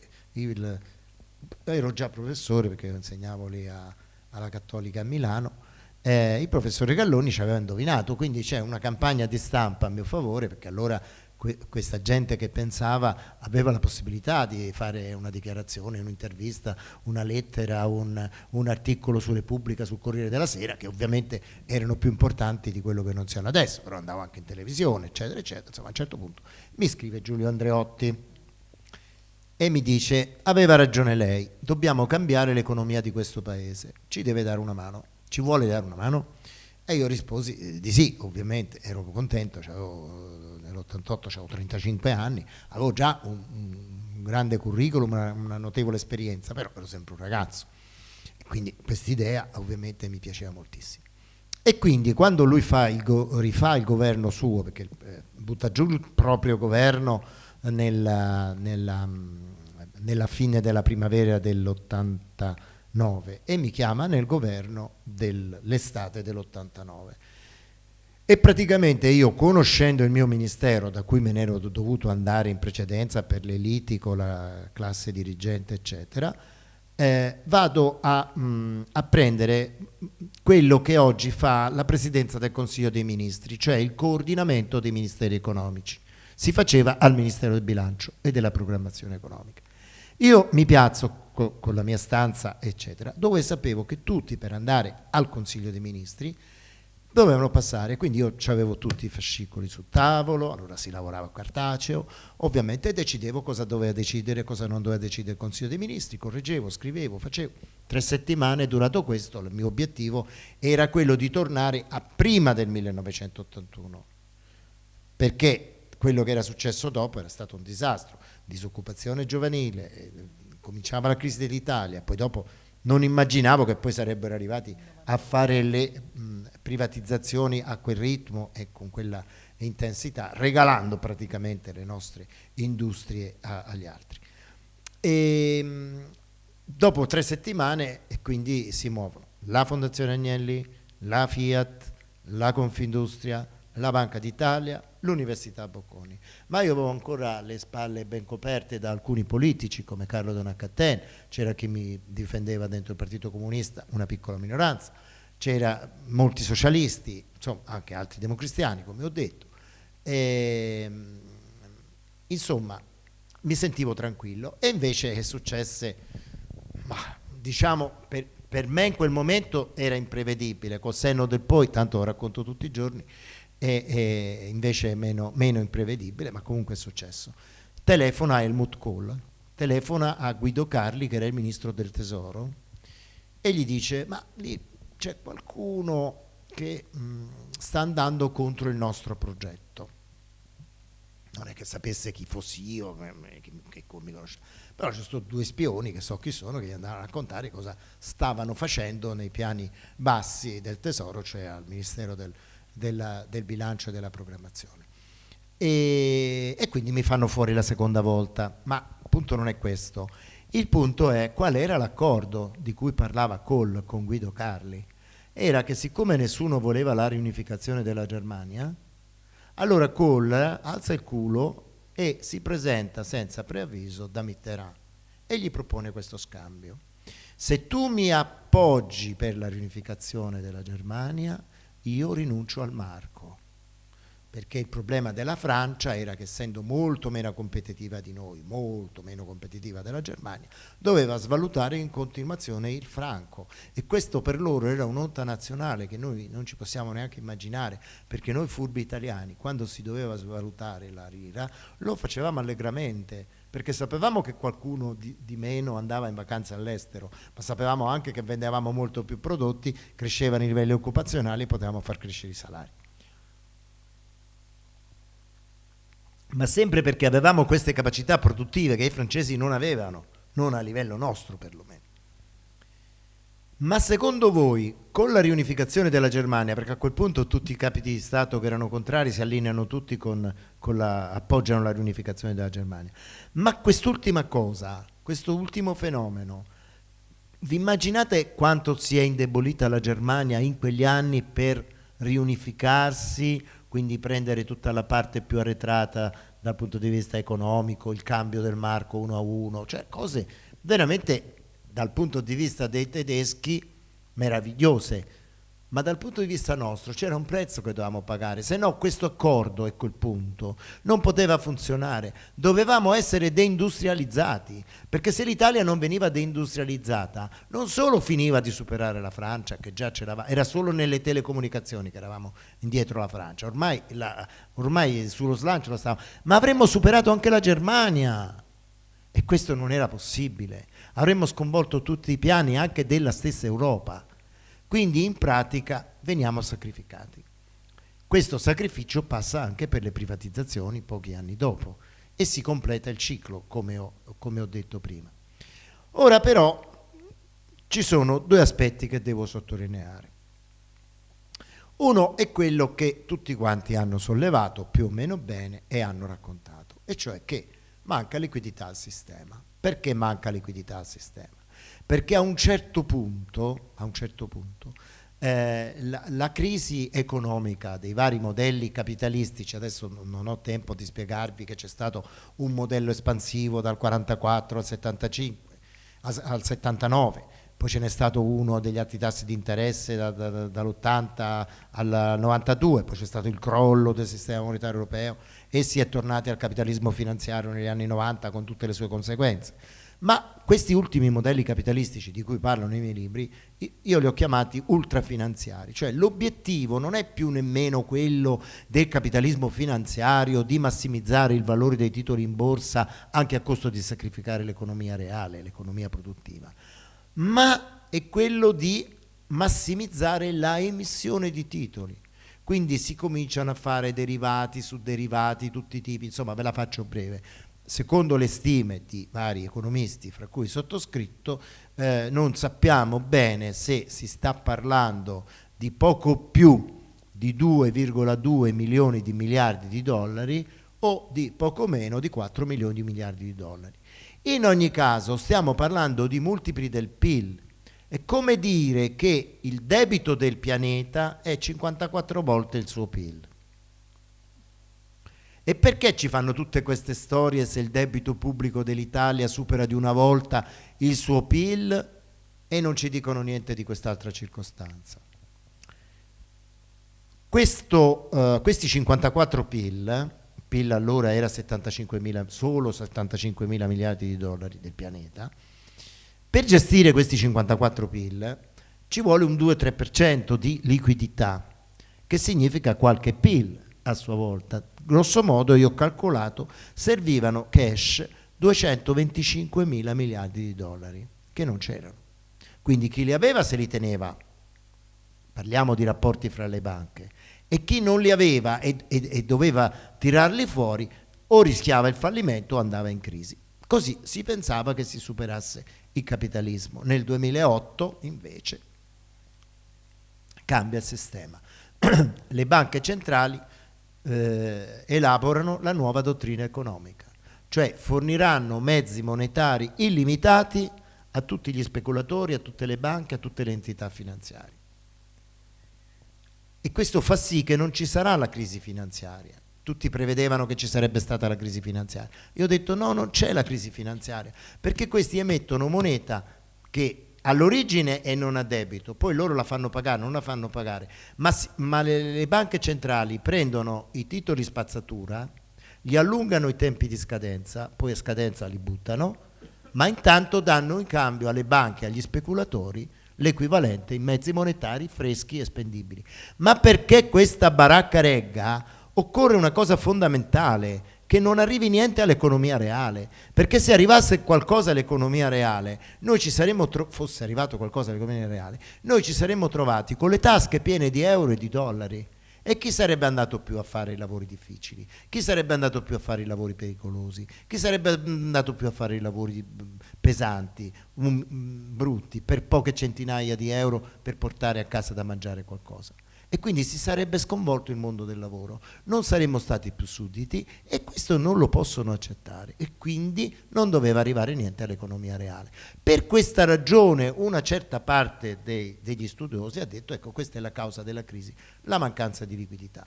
ero già professore, perché insegnavo lì alla Cattolica a Milano, il professore Galloni ci aveva indovinato, quindi c'è una campagna di stampa a mio favore, perché allora questa gente che pensava aveva la possibilità di fare una dichiarazione, un'intervista, una lettera, un articolo su Repubblica, sul Corriere della Sera, che ovviamente erano più importanti di quello che non siano adesso, però andavo anche in televisione, eccetera, eccetera. Insomma, a un certo punto mi scrive Giulio Andreotti e mi dice: aveva ragione lei, dobbiamo cambiare l'economia di questo paese, ci deve dare una mano, ci vuole dare una mano? E io risposi di sì, ovviamente, ero contento, nell'88 avevo 35 anni, avevo già un grande curriculum, una notevole esperienza, però ero sempre un ragazzo, e quindi quest'idea ovviamente mi piaceva moltissimo. E quindi quando lui rifà il governo suo, perché butta giù il proprio governo nella fine della primavera dell'89 e mi chiama nel governo dell'estate dell'89, e praticamente io, conoscendo il mio ministero, da cui me ne ero dovuto andare in precedenza per le liti con la classe dirigente eccetera, vado a prendere quello che oggi fa la Presidenza del Consiglio dei Ministri, cioè il coordinamento dei ministeri economici. Si faceva al Ministero del Bilancio e della Programmazione Economica. Io mi piazzo con la mia stanza, eccetera, dove sapevo che tutti, per andare al Consiglio dei Ministri, dovevano passare, quindi io avevo tutti i fascicoli sul tavolo, allora si lavorava a cartaceo, ovviamente decidevo cosa doveva decidere, cosa non doveva decidere il Consiglio dei Ministri, correggevo, scrivevo, facevo. 3 settimane durato questo, il mio obiettivo era quello di tornare a prima del 1981, perché quello che era successo dopo era stato un disastro, disoccupazione giovanile, cominciava la crisi dell'Italia, poi dopo non immaginavo che poi sarebbero arrivati a fare le privatizzazioni a quel ritmo e con quella intensità, regalando praticamente le nostre industrie agli altri. E dopo 3 settimane e quindi si muovono la Fondazione Agnelli, la Fiat, la Confindustria, la Banca d'Italia, l'Università Bocconi, ma io avevo ancora le spalle ben coperte da alcuni politici come Carlo Donat-Cattin, c'era chi mi difendeva dentro il Partito Comunista, una piccola minoranza, c'era molti socialisti, insomma anche altri democristiani come ho detto, insomma mi sentivo tranquillo. E invece che successe, diciamo per me in quel momento era imprevedibile, col senno del poi, tanto lo racconto tutti i giorni, e invece è meno imprevedibile, ma comunque è successo. Telefona a Helmut Kohl, telefona a Guido Carli, che era il ministro del Tesoro, e gli dice: ma lì c'è qualcuno che sta andando contro il nostro progetto. Non è che sapesse chi fossi io, che mi conosceva, però ci sono 2 spioni che so chi sono, che gli andavano a raccontare cosa stavano facendo nei piani bassi del Tesoro, cioè al Ministero del bilancio e della programmazione, e quindi mi fanno fuori la seconda volta. Ma il punto non è questo, il punto è qual era l'accordo di cui parlava Kohl con Guido Carli. Era che siccome nessuno voleva la riunificazione della Germania, allora Kohl alza il culo e si presenta senza preavviso da Mitterrand e gli propone questo scambio: se tu mi appoggi per la riunificazione della Germania, io rinuncio al marco, perché il problema della Francia era che, essendo molto meno competitiva di noi, molto meno competitiva della Germania, doveva svalutare in continuazione il franco, e questo per loro era un'onta nazionale che noi non ci possiamo neanche immaginare, perché noi furbi italiani, quando si doveva svalutare la lira, lo facevamo allegramente, perché sapevamo che qualcuno di meno andava in vacanza all'estero, ma sapevamo anche che vendevamo molto più prodotti, crescevano i livelli occupazionali e potevamo far crescere i salari. Ma sempre perché avevamo queste capacità produttive che i francesi non avevano, non a livello nostro perlomeno. Ma secondo voi, con la riunificazione della Germania, perché a quel punto tutti i capi di Stato che erano contrari si allineano tutti appoggiano la riunificazione della Germania, ma quest'ultima cosa, questo ultimo fenomeno, vi immaginate quanto si è indebolita la Germania in quegli anni per riunificarsi, quindi prendere tutta la parte più arretrata dal punto di vista economico, il cambio del marco 1-1, cioè cose veramente dal punto di vista dei tedeschi meravigliose. ma dal punto di vista nostro c'era un prezzo che dovevamo pagare, se no questo accordo, ecco il punto, non poteva funzionare. Dovevamo essere deindustrializzati, perché se l'Italia non veniva deindustrializzata, non solo finiva di superare la Francia, che già c'eravamo, era solo nelle telecomunicazioni che eravamo indietro la Francia, ormai sullo slancio la stavamo, ma avremmo superato anche la Germania, e questo non era possibile. Avremmo sconvolto tutti i piani anche della stessa Europa. Quindi in pratica veniamo sacrificati. Questo sacrificio passa anche per le privatizzazioni pochi anni dopo e si completa il ciclo, come ho detto prima. Ora però ci sono due aspetti che devo sottolineare. Uno è quello che tutti quanti hanno sollevato più o meno bene e hanno raccontato, e cioè che manca liquidità al sistema. Perché manca liquidità al sistema? Perché a un certo punto la crisi economica dei vari modelli capitalistici, adesso non ho tempo di spiegarvi che c'è stato un modello espansivo dal 44 al 75, al 79, poi ce n'è stato uno degli alti tassi di interesse dall'80 al 92, poi c'è stato il crollo del sistema monetario europeo e si è tornati al capitalismo finanziario negli anni 90 con tutte le sue conseguenze. Ma questi ultimi modelli capitalistici di cui parlano i miei libri, io li ho chiamati ultrafinanziari, cioè l'obiettivo non è più nemmeno quello del capitalismo finanziario di massimizzare il valore dei titoli in borsa anche a costo di sacrificare l'economia reale, l'economia produttiva, ma è quello di massimizzare la emissione di titoli. Quindi si cominciano a fare derivati su derivati, tutti i tipi, insomma ve la faccio breve. Secondo le stime di vari economisti, fra cui sottoscritto, non sappiamo bene se si sta parlando di poco più di 2,2 milioni di miliardi di dollari o di poco meno di 4 milioni di miliardi di dollari. In ogni caso stiamo parlando di multipli del PIL. È come dire che il debito del pianeta è 54 volte il suo PIL. E perché ci fanno tutte queste storie se il debito pubblico dell'Italia supera di una volta il suo PIL e non ci dicono niente di quest'altra circostanza? Questi 54 PIL allora era solo 75.000 miliardi di dollari del pianeta, per gestire questi 54 PIL ci vuole un 2-3% di liquidità, che significa qualche PIL a sua volta. Grosso modo io ho calcolato servivano cash 225.000 miliardi di dollari che non c'erano, quindi chi li aveva se li teneva, parliamo di rapporti fra le banche, e chi non li aveva e doveva tirarli fuori o rischiava il fallimento o andava in crisi. Così si pensava che si superasse il capitalismo. Nel 2008 invece cambia il sistema. Le banche centrali elaborano la nuova dottrina economica, cioè forniranno mezzi monetari illimitati a tutti gli speculatori, a tutte le banche, a tutte le entità finanziarie. E questo fa sì che non ci sarà la crisi finanziaria. Tutti prevedevano che ci sarebbe stata la crisi finanziaria. Io ho detto no, non c'è la crisi finanziaria, perché questi emettono moneta che all'origine è non a debito, poi loro la fanno pagare, non la fanno pagare, ma le banche centrali prendono i titoli spazzatura, gli allungano i tempi di scadenza, poi a scadenza li buttano, ma intanto danno in cambio alle banche e agli speculatori l'equivalente in mezzi monetari freschi e spendibili. Ma perché questa baracca regga, occorre una cosa fondamentale, che non arrivi niente all'economia reale, perché se arrivasse qualcosa all'economia reale, noi ci saremmo fosse arrivato qualcosa all'economia reale, noi ci saremmo trovati con le tasche piene di euro e di dollari. E chi sarebbe andato più a fare i lavori difficili? Chi sarebbe andato più a fare i lavori pericolosi? Chi sarebbe andato più a fare i lavori pesanti, brutti, per poche centinaia di euro per portare a casa da mangiare qualcosa? E quindi si sarebbe sconvolto il mondo del lavoro, non saremmo stati più sudditi e questo non lo possono accettare e quindi non doveva arrivare niente all'economia reale. Per questa ragione una certa parte degli studiosi ha detto ecco questa è la causa della crisi, la mancanza di liquidità.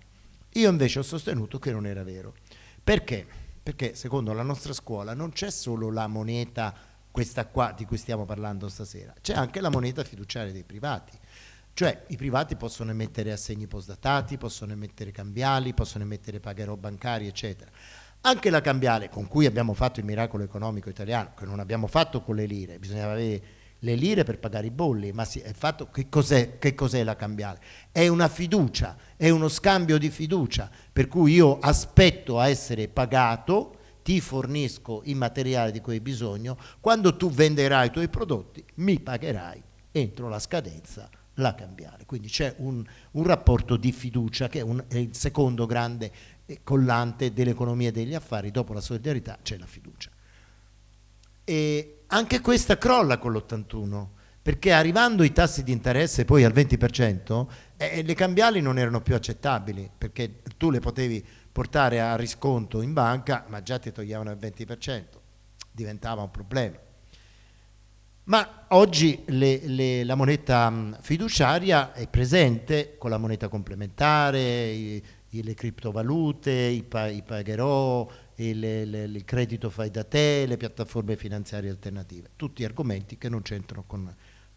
Io invece ho sostenuto che non era vero. Perché? Perché secondo la nostra scuola non c'è solo la moneta, questa qua di cui stiamo parlando stasera, c'è anche la moneta fiduciaria dei privati. Cioè i privati possono emettere assegni postdatati, possono emettere cambiali, possono emettere pagherò bancari, eccetera. Anche la cambiale, con cui abbiamo fatto il miracolo economico italiano, che non abbiamo fatto con le lire, bisognava avere le lire per pagare i bolli, ma è fatto, che cos'è la cambiale? È una fiducia, è uno scambio di fiducia, per cui io aspetto a essere pagato, ti fornisco i materiali di cui hai bisogno, quando tu venderai i tuoi prodotti mi pagherai entro la scadenza la cambiale. Quindi c'è un rapporto di fiducia che è il secondo grande collante dell'economia e degli affari. Dopo la solidarietà c'è la fiducia. E anche questa crolla con l'81, perché arrivando i tassi di interesse poi al 20%, le cambiali non erano più accettabili, perché tu le potevi portare a risconto in banca, ma già ti toglievano il 20%, diventava un problema. Ma oggi la moneta fiduciaria è presente con la moneta complementare, le criptovalute, i pagherò, il credito fai da te, le piattaforme finanziarie alternative, tutti argomenti che non c'entrano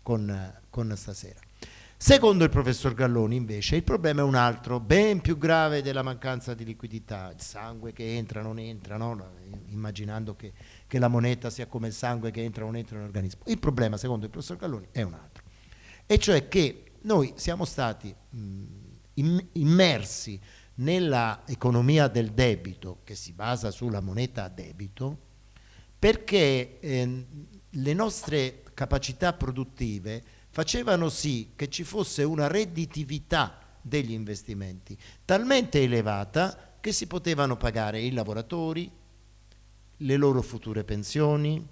con stasera. Secondo il professor Galloni invece il problema è un altro, ben più grave della mancanza di liquidità, il sangue che entra, non entra, no? Immaginando che la moneta sia come il sangue che entra o non entra nell'organismo. Il problema secondo il professor Galloni è un altro, e cioè che noi siamo stati immersi nella economia del debito che si basa sulla moneta a debito, perché le nostre capacità produttive facevano sì che ci fosse una redditività degli investimenti talmente elevata che si potevano pagare i lavoratori, le loro future pensioni,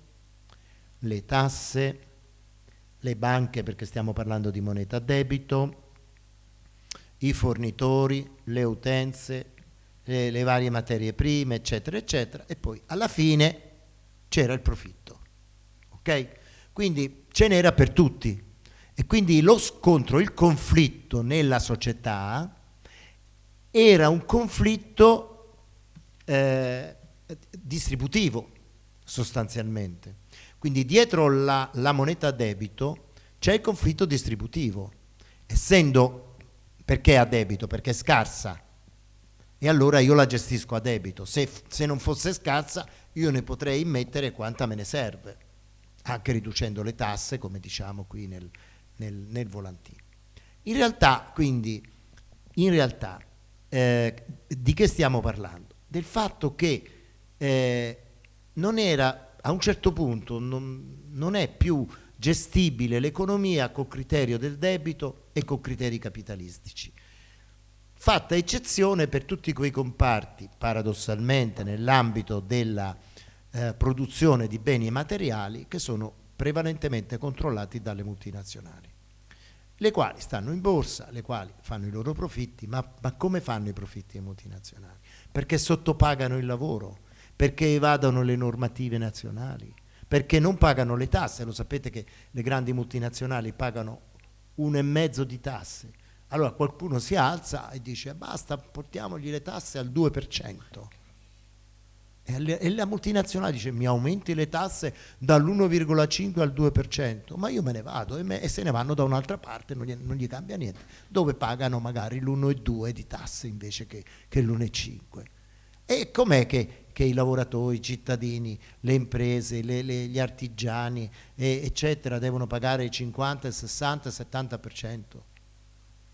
le tasse, le banche, perché stiamo parlando di moneta a debito, i fornitori, le utenze, le varie materie prime, eccetera, eccetera, e poi alla fine c'era il profitto, ok? Quindi ce n'era per tutti, e quindi lo scontro, il conflitto nella società era un conflitto distributivo sostanzialmente. Quindi dietro la moneta a debito c'è il conflitto distributivo, perché a debito? Perché è scarsa, e allora io la gestisco a debito. Se non fosse scarsa io ne potrei immettere quanta me ne serve, anche riducendo le tasse, come diciamo qui nel volantino. In realtà di che stiamo parlando? Del fatto che non era, a un certo punto non è più gestibile l'economia col criterio del debito e con criteri capitalistici, fatta eccezione per tutti quei comparti, paradossalmente nell'ambito della produzione di beni e materiali, che sono prevalentemente controllati dalle multinazionali, le quali stanno in borsa, le quali fanno i loro profitti. Ma come fanno i profitti le multinazionali? Perché sottopagano il lavoro, perché evadono le normative nazionali, perché non pagano le tasse. Lo sapete che le grandi multinazionali pagano 1,5 di tasse. Allora qualcuno si alza e dice basta, portiamogli le tasse al 2%. E la multinazionale dice mi aumenti le tasse dall'1,5 al 2%, ma io me ne vado, e se ne vanno da un'altra parte, non gli cambia niente, dove pagano magari l'1,2 di tasse invece che l'1,5. E com'è che i lavoratori, i cittadini, le imprese, gli artigiani, eccetera, devono pagare il 50, il 60, il 70%?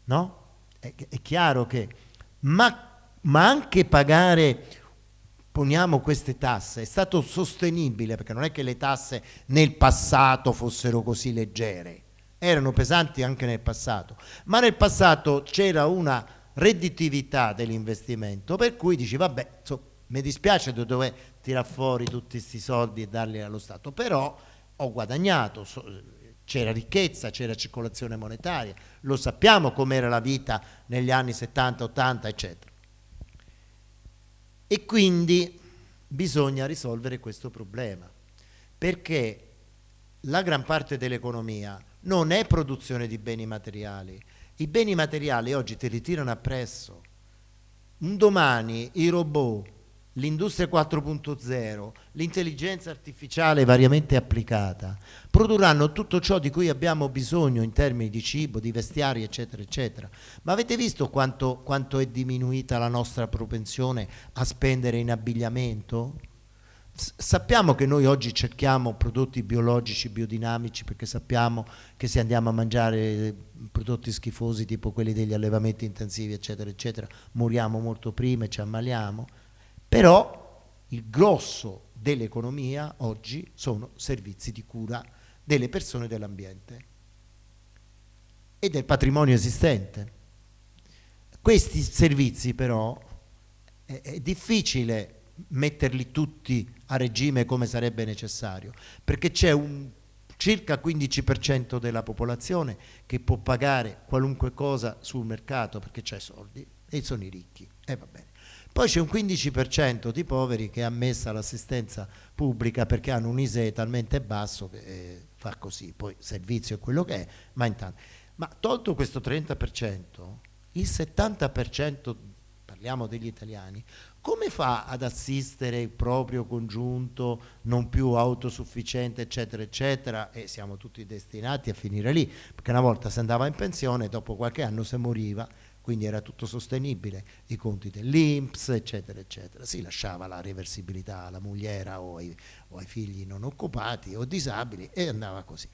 No? È chiaro che, ma anche pagare, poniamo, queste tasse è stato sostenibile, perché non è che le tasse nel passato fossero così leggere, erano pesanti anche nel passato, ma nel passato c'era una redditività dell'investimento, per cui dici vabbè, mi dispiace dover tirar fuori tutti questi soldi e darli allo Stato, però ho guadagnato, c'era ricchezza, c'era circolazione monetaria, lo sappiamo com'era la vita negli anni 70, 80, eccetera. E quindi bisogna risolvere questo problema, perché la gran parte dell'economia non è produzione di beni materiali. I beni materiali oggi te li tirano appresso. Un domani i robot, l'industria 4.0, l'intelligenza artificiale variamente applicata, produrranno tutto ciò di cui abbiamo bisogno in termini di cibo, di vestiari, eccetera, eccetera. Ma avete visto quanto è diminuita la nostra propensione a spendere in abbigliamento? Sappiamo che noi oggi cerchiamo prodotti biologici, biodinamici, perché sappiamo che se andiamo a mangiare prodotti schifosi tipo quelli degli allevamenti intensivi, eccetera, eccetera, moriamo molto prima e ci ammaliamo. Però il grosso dell'economia oggi sono servizi di cura delle persone e dell'ambiente e del patrimonio esistente. Questi servizi però è difficile metterli tutti a regime come sarebbe necessario, perché c'è un circa 15% della popolazione che può pagare qualunque cosa sul mercato perché c'ha i soldi e sono i ricchi, e va bene. Poi c'è un 15% di poveri che è ammessa all'assistenza pubblica perché hanno un ISEE talmente basso che fa così, poi servizio è quello che è, ma intanto. Ma tolto questo 30%, il 70%, parliamo degli italiani, come fa ad assistere il proprio congiunto non più autosufficiente, eccetera, eccetera, e siamo tutti destinati a finire lì, perché una volta si andava in pensione, dopo qualche anno si moriva, quindi era tutto sostenibile, i conti dell'INPS, eccetera, eccetera. Si lasciava la reversibilità alla mogliera o ai figli non occupati o disabili e andava così.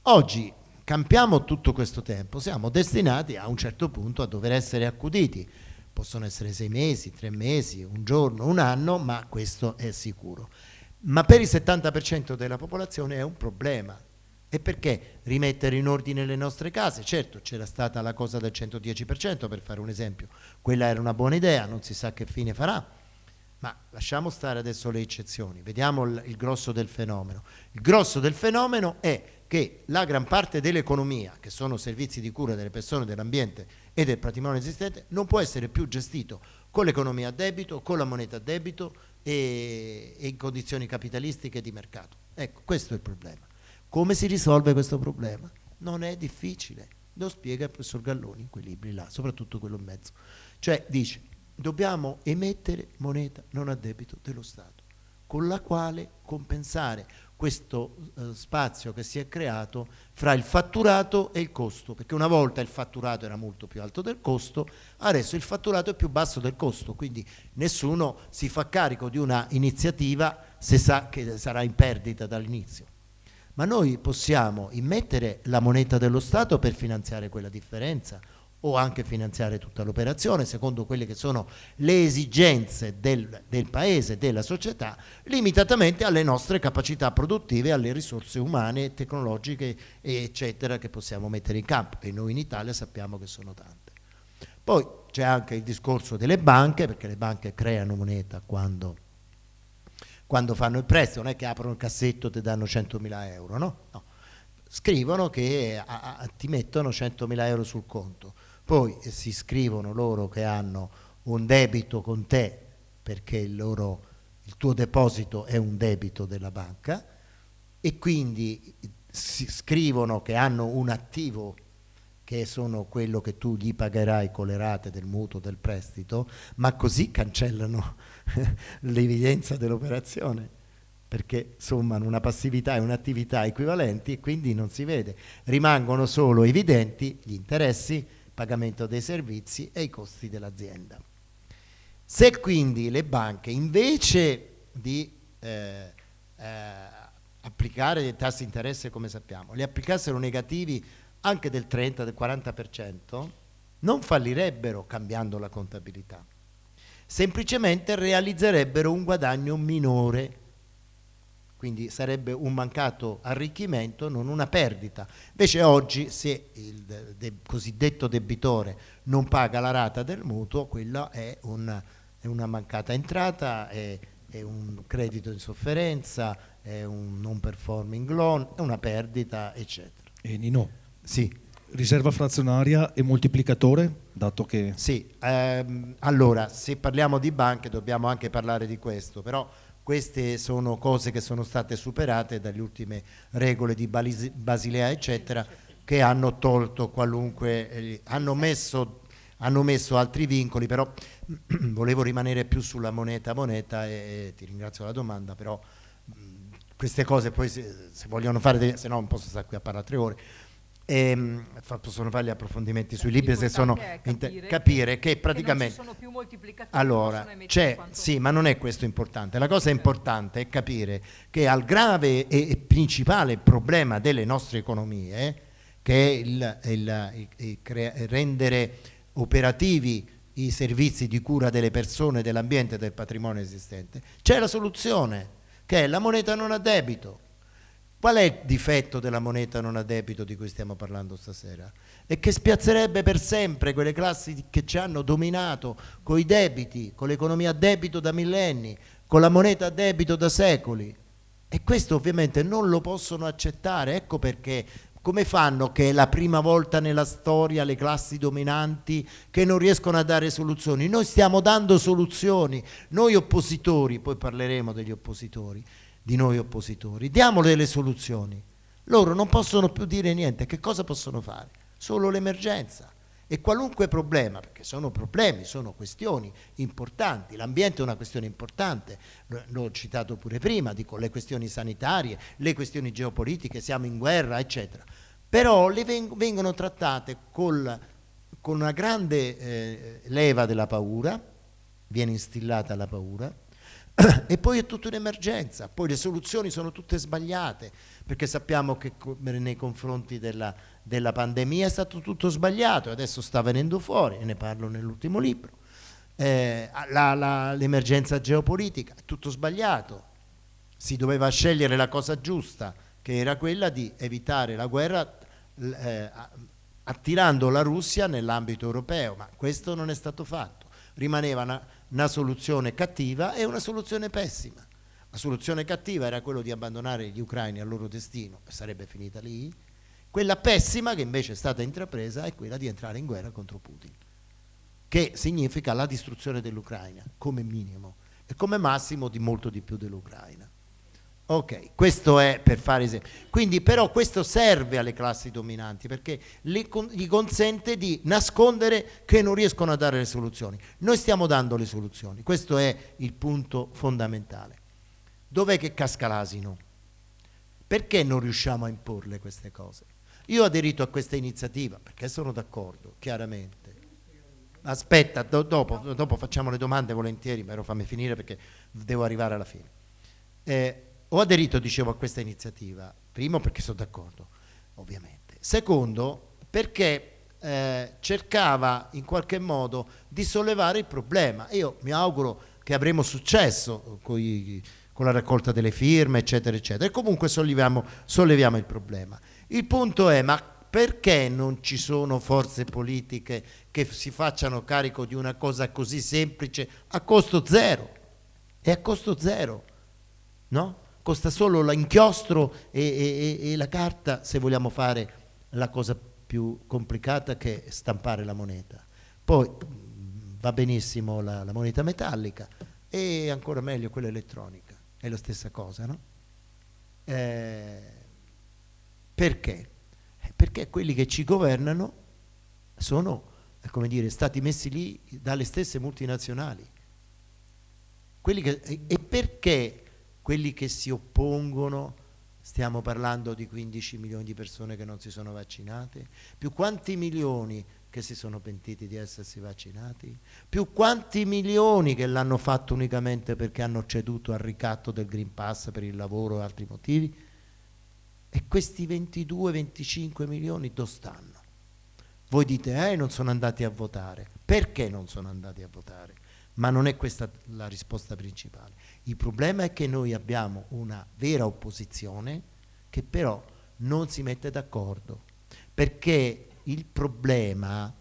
Oggi campiamo tutto questo tempo, siamo destinati a un certo punto a dover essere accuditi. Possono essere 6 mesi, 3 mesi, un giorno, un anno, ma questo è sicuro. Ma per il 70% della popolazione è un problema. E perché rimettere in ordine le nostre case? Certo, c'era stata la cosa del 110%, per fare un esempio. Quella era una buona idea, non si sa che fine farà. Ma lasciamo stare adesso le eccezioni, vediamo il grosso del fenomeno. Il grosso del fenomeno è che la gran parte dell'economia, che sono servizi di cura delle persone, dell'ambiente e del patrimonio esistente, non può essere più gestito con l'economia a debito, con la moneta a debito e in condizioni capitalistiche di mercato. Ecco, questo è il problema. Come si risolve questo problema? Non è difficile, lo spiega il professor Galloni in quei libri là, soprattutto quello in mezzo. Cioè dice, dobbiamo emettere moneta non a debito dello Stato, con la quale compensare questo spazio che si è creato fra il fatturato e il costo, perché una volta il fatturato era molto più alto del costo, adesso il fatturato è più basso del costo, quindi nessuno si fa carico di una iniziativa se sa che sarà in perdita dall'inizio. Ma noi possiamo immettere la moneta dello Stato per finanziare quella differenza o anche finanziare tutta l'operazione secondo quelle che sono le esigenze del paese, della società, limitatamente alle nostre capacità produttive, alle risorse umane, tecnologiche, eccetera, che possiamo mettere in campo, e noi in Italia sappiamo che sono tante. Poi c'è anche il discorso delle banche, perché le banche creano moneta quando fanno il prestito, non è che aprono il cassetto e ti danno 100.000 euro, no? Scrivono che ti mettono 100.000 euro sul conto, poi si scrivono loro che hanno un debito con te perché il tuo deposito è un debito della banca, e quindi si scrivono che hanno un attivo che sono quello che tu gli pagherai con le rate del mutuo, del prestito, ma così cancellano l'evidenza dell'operazione, perché sommano una passività e un'attività equivalenti e quindi non si vede. Rimangono solo evidenti gli interessi, pagamento dei servizi e i costi dell'azienda. Se quindi le banche, invece di applicare dei tassi di interesse come sappiamo, li applicassero negativi anche del 30, del 40%, non fallirebbero cambiando la contabilità, semplicemente realizzerebbero un guadagno minore, quindi sarebbe un mancato arricchimento, non una perdita. Invece oggi, se il cosiddetto debitore non paga la rata del mutuo, quella è una mancata entrata, è un credito in sofferenza, è un non performing loan, è una perdita, eccetera. E Nino? Sì. Riserva frazionaria e moltiplicatore, dato che... Sì, allora, se parliamo di banche dobbiamo anche parlare di questo, però queste sono cose che sono state superate dalle ultime regole di Basilea, eccetera, che hanno tolto qualunque... hanno hanno messo altri vincoli, però volevo rimanere più sulla moneta e ti ringrazio della domanda, però queste cose poi se vogliono fare, se no non posso stare qui a parlare 3 ore, possono fare gli approfondimenti sui libri se sono capire che praticamente non ci sono più moltiplicatori, allora c'è sì, ma non è questo importante. La cosa importante è capire che al grave e principale problema delle nostre economie, che è rendere operativi i servizi di cura delle persone, dell'ambiente e del patrimonio esistente, c'è la soluzione, che è la moneta non a debito. Qual è il difetto della moneta non a debito di cui stiamo parlando stasera? È che spiazzerebbe per sempre quelle classi che ci hanno dominato con i debiti, con l'economia a debito da millenni, con la moneta a debito da secoli. E questo ovviamente non lo possono accettare. Ecco perché, come fanno che è la prima volta nella storia le classi dominanti che non riescono a dare soluzioni? Noi stiamo dando soluzioni, noi oppositori, poi parleremo degli oppositori, di noi oppositori, diamo delle soluzioni. Loro non possono più dire niente. Che cosa possono fare? Solo l'emergenza. E qualunque problema, perché sono problemi, sono questioni importanti, l'ambiente è una questione importante, l'ho citato pure prima, dico le questioni sanitarie, le questioni geopolitiche, siamo in guerra, eccetera. Però le vengono trattate con una grande leva della paura, viene instillata la paura, e poi è tutta un'emergenza, poi le soluzioni sono tutte sbagliate, perché sappiamo che nei confronti della pandemia è stato tutto sbagliato, adesso sta venendo fuori, e ne parlo nell'ultimo libro, l'emergenza geopolitica è tutto sbagliato, si doveva scegliere la cosa giusta, che era quella di evitare la guerra attirando la Russia nell'ambito europeo, ma questo non è stato fatto, rimaneva una soluzione cattiva e una soluzione pessima. La soluzione cattiva era quello di abbandonare gli ucraini al loro destino e sarebbe finita lì. Quella pessima che invece è stata intrapresa è quella di entrare in guerra contro Putin, che significa la distruzione dell'Ucraina come minimo e come massimo di molto di più dell'Ucraina. Ok, questo è per fare esempio. Quindi però questo serve alle classi dominanti perché gli consente di nascondere che non riescono a dare le soluzioni. Noi stiamo dando le soluzioni, questo è il punto fondamentale. Dov'è che casca l'asino? Perché non riusciamo a imporle queste cose? Io ho aderito a questa iniziativa perché sono d'accordo, chiaramente. Aspetta, dopo facciamo le domande volentieri, però fammi finire perché devo arrivare alla fine. Ho aderito, dicevo, a questa iniziativa, primo perché sono d'accordo, ovviamente. Secondo, perché cercava in qualche modo di sollevare il problema. Io mi auguro che avremo successo con la raccolta delle firme, eccetera, eccetera. E comunque solleviamo il problema. Il punto è, ma perché non ci sono forze politiche che si facciano carico di una cosa così semplice a costo zero? È a costo zero, no? Costa solo l'inchiostro e la carta se vogliamo fare la cosa più complicata che è stampare la moneta. Poi va benissimo la moneta metallica e ancora meglio quella elettronica, è la stessa cosa, no? Perché? Perché quelli che ci governano sono, come dire, stati messi lì dalle stesse multinazionali. E perché quelli che si oppongono, stiamo parlando di 15 milioni di persone che non si sono vaccinate, più quanti milioni che si sono pentiti di essersi vaccinati, più quanti milioni che l'hanno fatto unicamente perché hanno ceduto al ricatto del Green Pass per il lavoro e altri motivi, e questi 22-25 milioni dove stanno? Voi dite, non sono andati a votare. Perché non sono andati a votare? Ma non è questa la risposta principale. Il problema è che noi abbiamo una vera opposizione che però non si mette d'accordo, perché il problema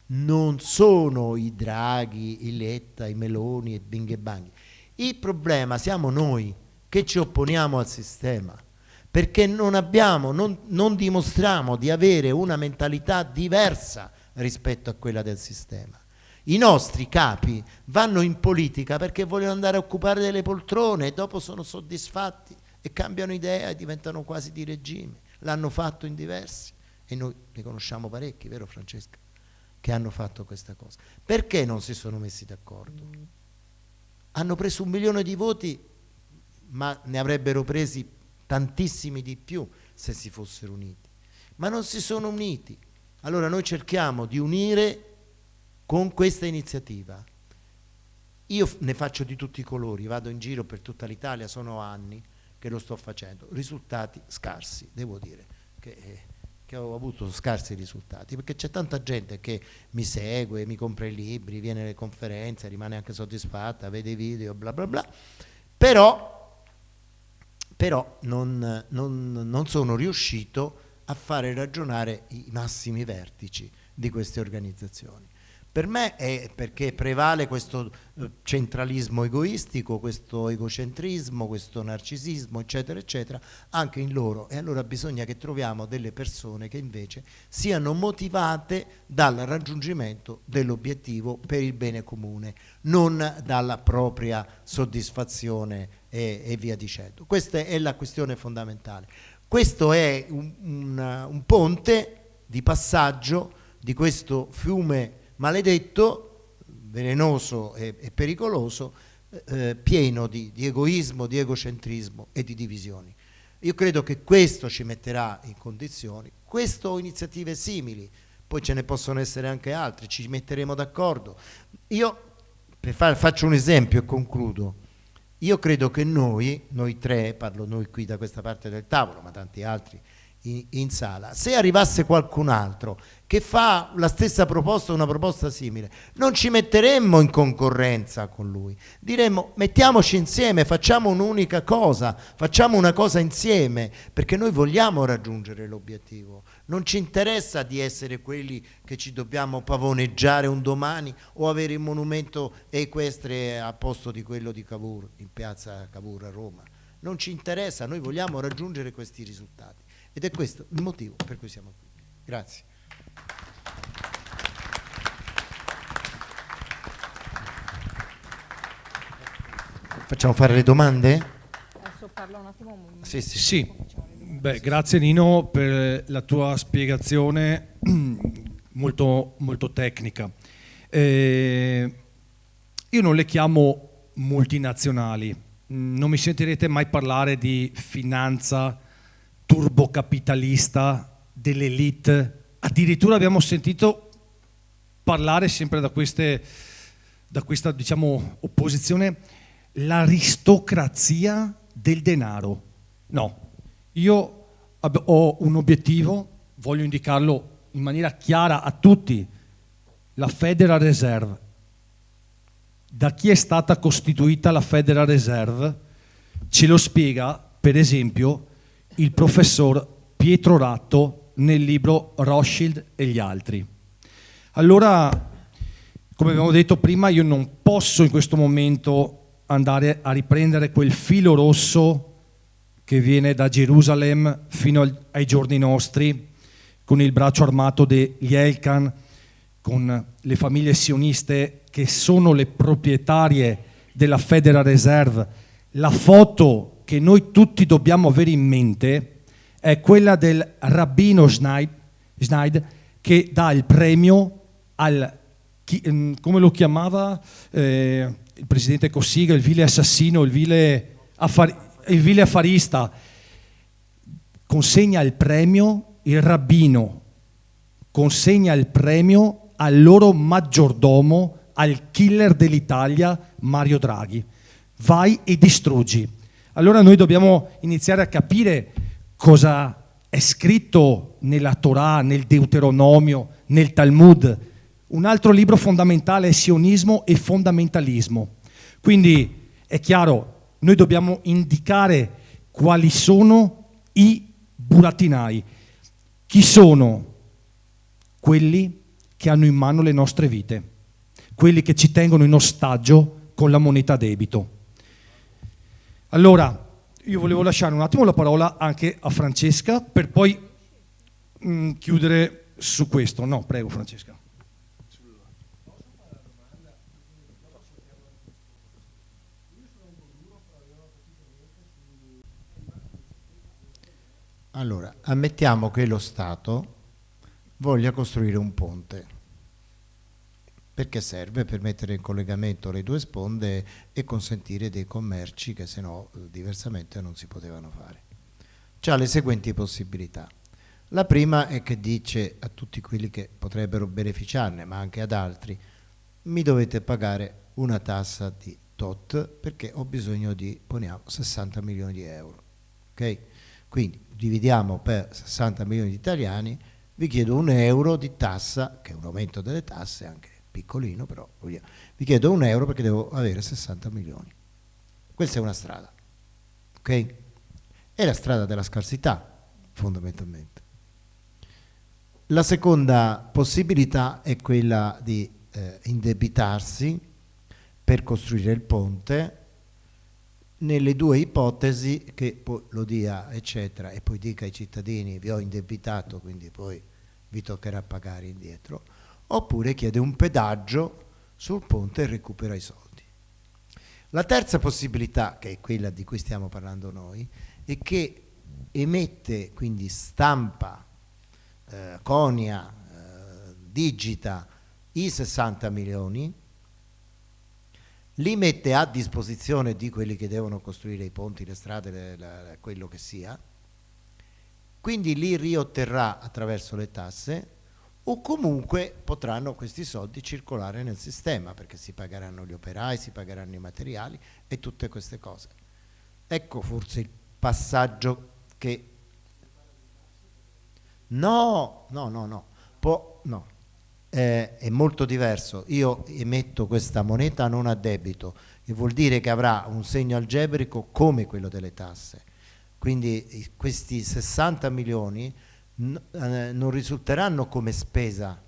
non sono i Draghi, i Letta, i Meloni e Bing e Bang. Il problema siamo noi che ci opponiamo al sistema, perché non dimostriamo di avere una mentalità diversa rispetto a quella del sistema. I nostri capi vanno in politica perché vogliono andare a occupare delle poltrone e dopo sono soddisfatti e cambiano idea e diventano quasi di regime. L'hanno fatto in diversi e noi ne conosciamo parecchi, vero Francesca? che hanno fatto questa cosa. Perché non si sono messi d'accordo? Hanno preso 1 milione di voti, ma ne avrebbero presi tantissimi di più se si fossero uniti. Ma non si sono uniti. Allora noi cerchiamo di unire con questa iniziativa. Io ne faccio di tutti i colori, vado in giro per tutta l'Italia, sono anni che lo sto facendo. Risultati scarsi, devo dire che ho avuto scarsi risultati, perché c'è tanta gente che mi segue, mi compra i libri, viene alle conferenze, rimane anche soddisfatta, vede i video, bla bla bla, però non sono riuscito a fare ragionare i massimi vertici di queste organizzazioni. Per me è perché prevale questo centralismo egoistico, questo egocentrismo, questo narcisismo, eccetera, eccetera, anche in loro. E allora bisogna che troviamo delle persone che invece siano motivate dal raggiungimento dell'obiettivo per il bene comune, non dalla propria soddisfazione e via dicendo. Questa è la questione fondamentale. Questo è un ponte di passaggio di questo fiume maledetto, velenoso e pericoloso, pieno di egoismo, di egocentrismo e di divisioni. Io credo che questo ci metterà in condizioni, questo o iniziative simili, poi ce ne possono essere anche altre, ci metteremo d'accordo. Io faccio un esempio e concludo. Io credo che noi tre, parlo noi qui da questa parte del tavolo, ma tanti altri in sala, se arrivasse qualcun altro che fa la stessa proposta, una proposta simile, non ci metteremmo in concorrenza con lui, diremmo mettiamoci insieme, facciamo un'unica cosa, facciamo una cosa insieme, perché noi vogliamo raggiungere l'obiettivo, non ci interessa di essere quelli che ci dobbiamo pavoneggiare un domani o avere il monumento equestre a posto di quello di Cavour, in piazza Cavour a Roma, non ci interessa, noi vogliamo raggiungere questi risultati. Ed è questo il motivo per cui siamo qui. Grazie. Facciamo fare le domande? Adesso parlo un attimo. Sì. Beh, grazie Nino per la tua spiegazione molto, molto tecnica. Io non le chiamo multinazionali, non mi sentirete mai parlare di finanza turbocapitalista, dell'elite, addirittura abbiamo sentito parlare sempre da questa diciamo opposizione, l'aristocrazia del denaro. No, io ho un obiettivo, voglio indicarlo in maniera chiara a tutti, la Federal Reserve. Da chi è stata costituita la Federal Reserve? Ce lo spiega, per esempio, il professor Pietro Ratto nel libro Rothschild e gli altri. Allora, come abbiamo detto prima, io non posso in questo momento andare a riprendere quel filo rosso che viene da Gerusalemme fino ai giorni nostri, con il braccio armato degli Elkan, con le famiglie sioniste che sono le proprietarie della Federal Reserve. La foto che noi tutti dobbiamo avere in mente è quella del rabbino Schneid che dà il premio al, come lo chiamava il presidente Cossiga, il vile assassino, il vile affarista, consegna il premio, il rabbino consegna il premio al loro maggiordomo, al killer dell'Italia, Mario Draghi. Vai e distruggi. Allora noi dobbiamo iniziare a capire cosa è scritto nella Torah, nel Deuteronomio, nel Talmud. Un altro libro fondamentale è Sionismo e fondamentalismo. Quindi è chiaro, noi dobbiamo indicare quali sono i burattinai. Chi sono? Quelli che hanno in mano le nostre vite, quelli che ci tengono in ostaggio con la moneta a debito. Allora, io volevo lasciare un attimo la parola anche a Francesca per poi chiudere su questo. No, prego Francesca. Allora, ammettiamo che lo Stato voglia costruire un ponte perché serve per mettere in collegamento le due sponde e consentire dei commerci che se no diversamente non si potevano fare. C'ha le seguenti possibilità. La prima è che dice a tutti quelli che potrebbero beneficiarne, ma anche ad altri, mi dovete pagare una tassa di tot perché ho bisogno di, poniamo, 60 milioni di euro. Okay? Quindi dividiamo per 60 milioni di italiani, vi chiedo €1 di tassa, che è un aumento delle tasse anche piccolino, però vi chiedo €1 perché devo avere 60 milioni. Questa è una strada, ok? È la strada della scarsità, fondamentalmente. La seconda possibilità è quella di indebitarsi per costruire il ponte, nelle due ipotesi che poi lo dia, eccetera, e poi dica ai cittadini vi ho indebitato, quindi poi vi toccherà pagare indietro, oppure chiede un pedaggio sul ponte e recupera i soldi. La terza possibilità, che è quella di cui stiamo parlando noi, è che emette, quindi stampa, conia, digita i 60 milioni, li mette a disposizione di quelli che devono costruire i ponti, le strade, quello che sia, quindi li riotterrà attraverso le tasse, o comunque potranno questi soldi circolare nel sistema perché si pagheranno gli operai, si pagheranno i materiali e tutte queste cose. Ecco forse il passaggio che... No, è molto diverso. Io emetto questa moneta non a debito, che vuol dire che avrà un segno algebrico come quello delle tasse. Quindi questi 60 milioni non risulteranno come spesa,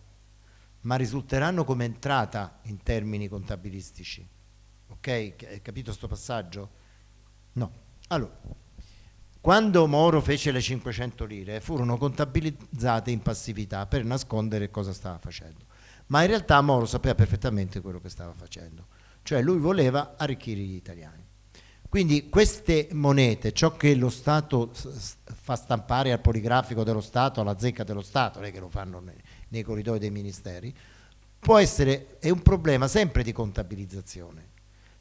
ma risulteranno come entrata in termini contabilistici. Ok? Hai capito sto passaggio? No. Allora, quando Moro fece le 500 lire furono contabilizzate in passività per nascondere cosa stava facendo, ma in realtà Moro sapeva perfettamente quello che stava facendo, cioè lui voleva arricchire gli italiani. Quindi queste monete, ciò che lo Stato fa stampare al poligrafico dello Stato, alla zecca dello Stato, non è che lo fanno nei corridoi dei ministeri, può essere, è un problema sempre di contabilizzazione.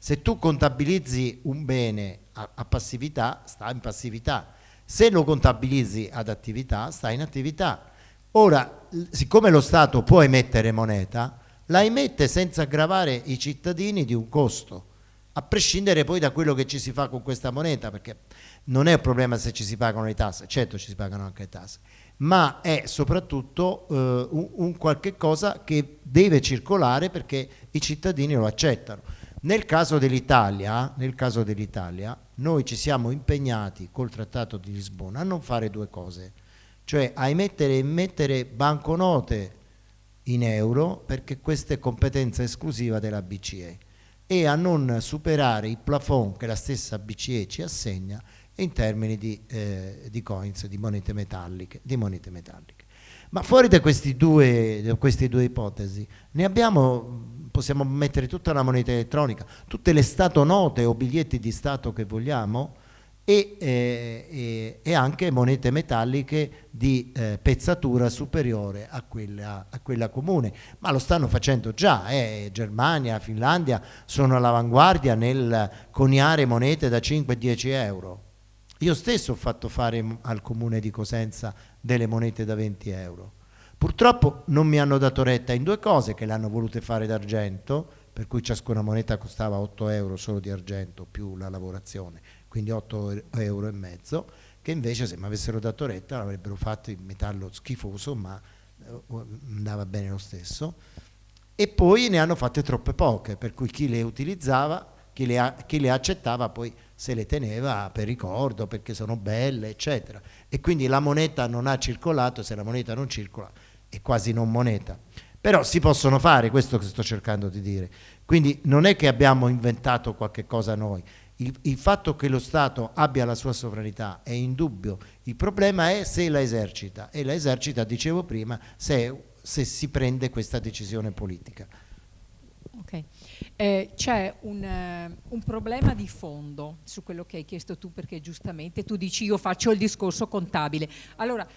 Se tu contabilizzi un bene a passività, sta in passività. Se lo contabilizzi ad attività, sta in attività. Ora, siccome lo Stato può emettere moneta, la emette senza aggravare i cittadini di un costo, a prescindere poi da quello che ci si fa con questa moneta, perché non è un problema se ci si pagano le tasse, certo ci si pagano anche le tasse, ma è soprattutto un qualche cosa che deve circolare perché i cittadini lo accettano. Nel caso dell'Italia, noi ci siamo impegnati col Trattato di Lisbona a non fare due cose, cioè a emettere banconote in euro, perché questa è competenza esclusiva della BCE, e a non superare i plafond che la stessa BCE ci assegna in termini di coins, di monete metalliche. Ma fuori da queste due ipotesi, possiamo mettere tutta la moneta elettronica, tutte le statonote o biglietti di Stato che vogliamo, e anche monete metalliche di pezzatura superiore a quella comune, ma lo stanno facendo già. Germania, Finlandia sono all'avanguardia nel coniare monete da 5 e 10 euro. Io stesso ho fatto fare al comune di Cosenza delle monete da 20 euro. Purtroppo non mi hanno dato retta in due cose, che l'hanno volute fare d'argento, per cui ciascuna moneta costava 8 euro solo di argento più la lavorazione, quindi 8,5 euro, che invece se mi avessero dato retta l'avrebbero fatto in metallo schifoso, ma andava bene lo stesso. E poi ne hanno fatte troppe poche, per cui chi le utilizzava, chi le accettava poi se le teneva per ricordo, perché sono belle, eccetera. E quindi la moneta non ha circolato, se la moneta non circola è quasi non moneta. Però si possono fare, questo che sto cercando di dire. Quindi non è che abbiamo inventato qualche cosa noi. Il fatto che lo Stato abbia la sua sovranità è indubbio. Il problema è se la esercita, e la esercita, dicevo prima, se si prende questa decisione politica. Ok. C'è un problema di fondo su quello che hai chiesto tu, perché giustamente tu dici io faccio il discorso contabile. Allora,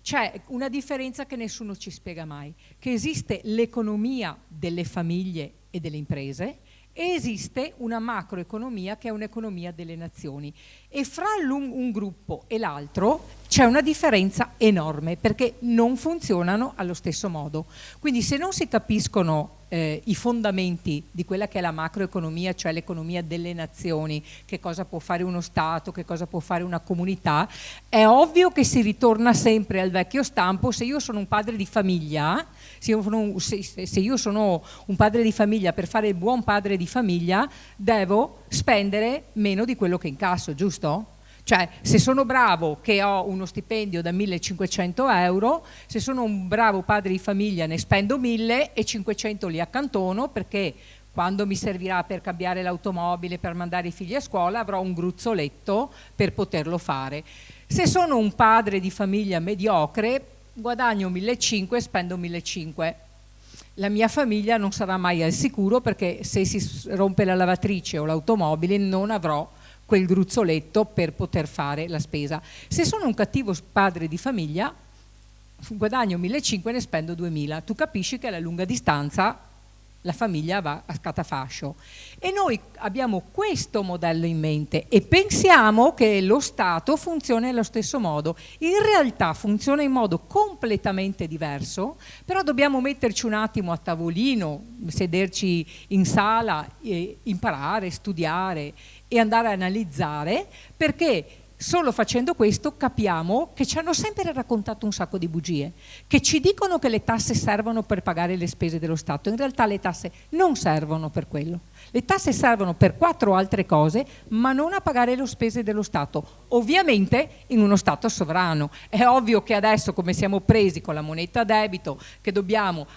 c'è una differenza che nessuno ci spiega mai, che esiste l'economia delle famiglie e delle imprese e esiste una macroeconomia che è un'economia delle nazioni, e fra un gruppo e l'altro c'è una differenza enorme perché non funzionano allo stesso modo. Quindi se non si capiscono i fondamenti di quella che è la macroeconomia, cioè l'economia delle nazioni, che cosa può fare uno Stato, che cosa può fare una comunità, è ovvio che si ritorna sempre al vecchio stampo. Se io sono un padre di famiglia, se io sono un padre di famiglia, per fare il buon padre di famiglia devo spendere meno di quello che incasso, giusto? Cioè, se sono bravo che ho uno stipendio da 1.500 euro, se sono un bravo padre di famiglia ne spendo 1.000 e 500 li accantono, perché quando mi servirà per cambiare l'automobile, per mandare i figli a scuola, avrò un gruzzoletto per poterlo fare. Se sono un padre di famiglia mediocre, guadagno 1.500 e spendo 1.500. La mia famiglia non sarà mai al sicuro, perché se si rompe la lavatrice o l'automobile non avrò quel gruzzoletto per poter fare la spesa. Se sono un cattivo padre di famiglia, guadagno 1.500 e ne spendo 2.000. Tu capisci che alla lunga distanza la famiglia va a scatafascio. E noi abbiamo questo modello in mente e pensiamo che lo Stato funzioni allo stesso modo. In realtà funziona in modo completamente diverso, però dobbiamo metterci un attimo a tavolino, sederci in sala, imparare, studiare e andare a analizzare, perché solo facendo questo capiamo che ci hanno sempre raccontato un sacco di bugie, che ci dicono che le tasse servono per pagare le spese dello Stato. In realtà le tasse non servono per quello. Le tasse servono per 4 altre cose, ma non a pagare le spese dello Stato. Ovviamente in uno Stato sovrano. È ovvio che adesso, come siamo presi con la moneta a debito, che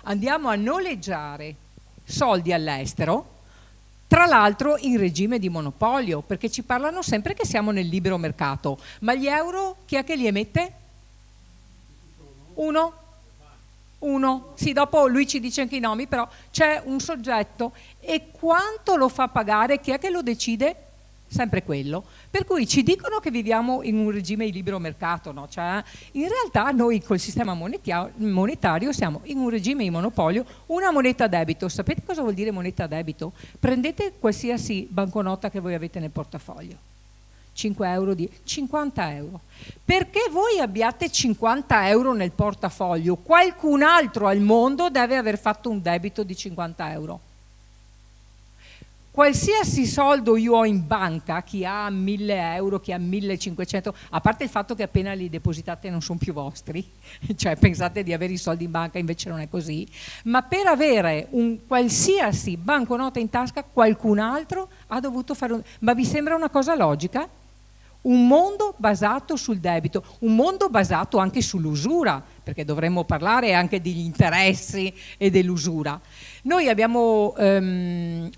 andiamo a noleggiare soldi all'estero, tra l'altro in regime di monopolio, perché ci parlano sempre che siamo nel libero mercato, ma gli euro chi è che li emette? Uno. Sì, dopo lui ci dice anche i nomi, però c'è un soggetto, e quanto lo fa pagare, chi è che lo decide? Sempre quello. Per cui ci dicono che viviamo in un regime di libero mercato, no? Cioè, in realtà noi col sistema monetario siamo in un regime di monopolio, una moneta a debito. Sapete cosa vuol dire moneta a debito? Prendete qualsiasi banconota che voi avete nel portafoglio, 5 euro, 50 euro. Perché voi abbiate 50 euro nel portafoglio, qualcun altro al mondo deve aver fatto un debito di 50 euro. Qualsiasi soldo io ho in banca, chi ha 1.000 euro, chi ha 1.500, a parte il fatto che appena li depositate non sono più vostri, cioè pensate di avere i soldi in banca, invece non è così, ma per avere un qualsiasi banconota in tasca qualcun altro ha dovuto fare Ma vi sembra una cosa logica? Un mondo basato sul debito, un mondo basato anche sull'usura, perché dovremmo parlare anche degli interessi e dell'usura. Noi abbiamo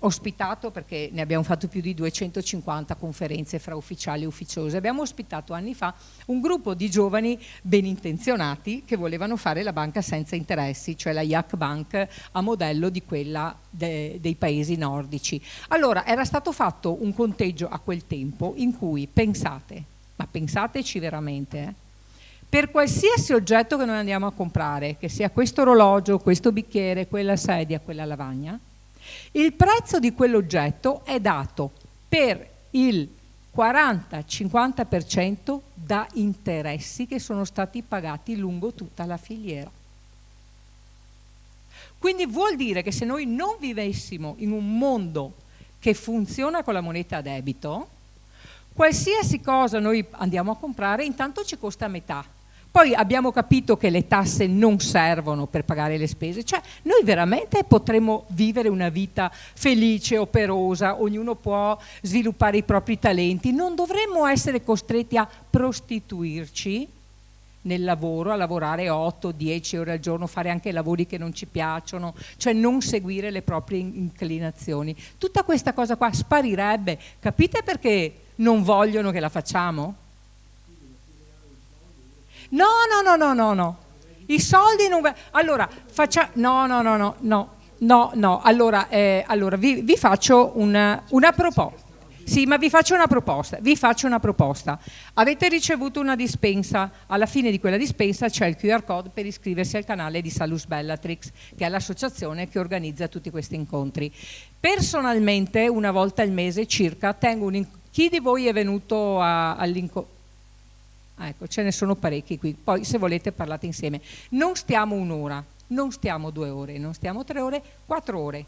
ospitato, perché ne abbiamo fatto più di 250 conferenze fra ufficiali e ufficiose, abbiamo ospitato anni fa un gruppo di giovani ben intenzionati che volevano fare la banca senza interessi, cioè la Yak Bank a modello di quella dei paesi nordici. Allora era stato fatto un conteggio a quel tempo in cui pensateci veramente, per qualsiasi oggetto che noi andiamo a comprare, che sia questo orologio, questo bicchiere, quella sedia, quella lavagna, il prezzo di quell'oggetto è dato per il 40-50% da interessi che sono stati pagati lungo tutta la filiera. Quindi vuol dire che se noi non vivessimo in un mondo che funziona con la moneta a debito, qualsiasi cosa noi andiamo a comprare intanto ci costa metà. Poi abbiamo capito che le tasse non servono per pagare le spese, cioè noi veramente potremmo vivere una vita felice, operosa, ognuno può sviluppare i propri talenti, non dovremmo essere costretti a prostituirci nel lavoro, a lavorare 8-10 ore al giorno, fare anche lavori che non ci piacciono, cioè non seguire le proprie inclinazioni. Tutta questa cosa qua sparirebbe. Capite perché non vogliono che la facciamo? No. I soldi non... Allora, no. Allora vi faccio una proposta. Sì, ma vi faccio una proposta. Avete ricevuto una dispensa, alla fine di quella dispensa c'è il QR code per iscriversi al canale di Salus Bellatrix, che è l'associazione che organizza tutti questi incontri. Personalmente, una volta al mese circa, tengo chi di voi è venuto all'incontro? Ecco, ce ne sono parecchi qui, poi se volete parlate insieme. Non stiamo un'ora, non stiamo 2 ore, non stiamo 3 ore, 4 ore.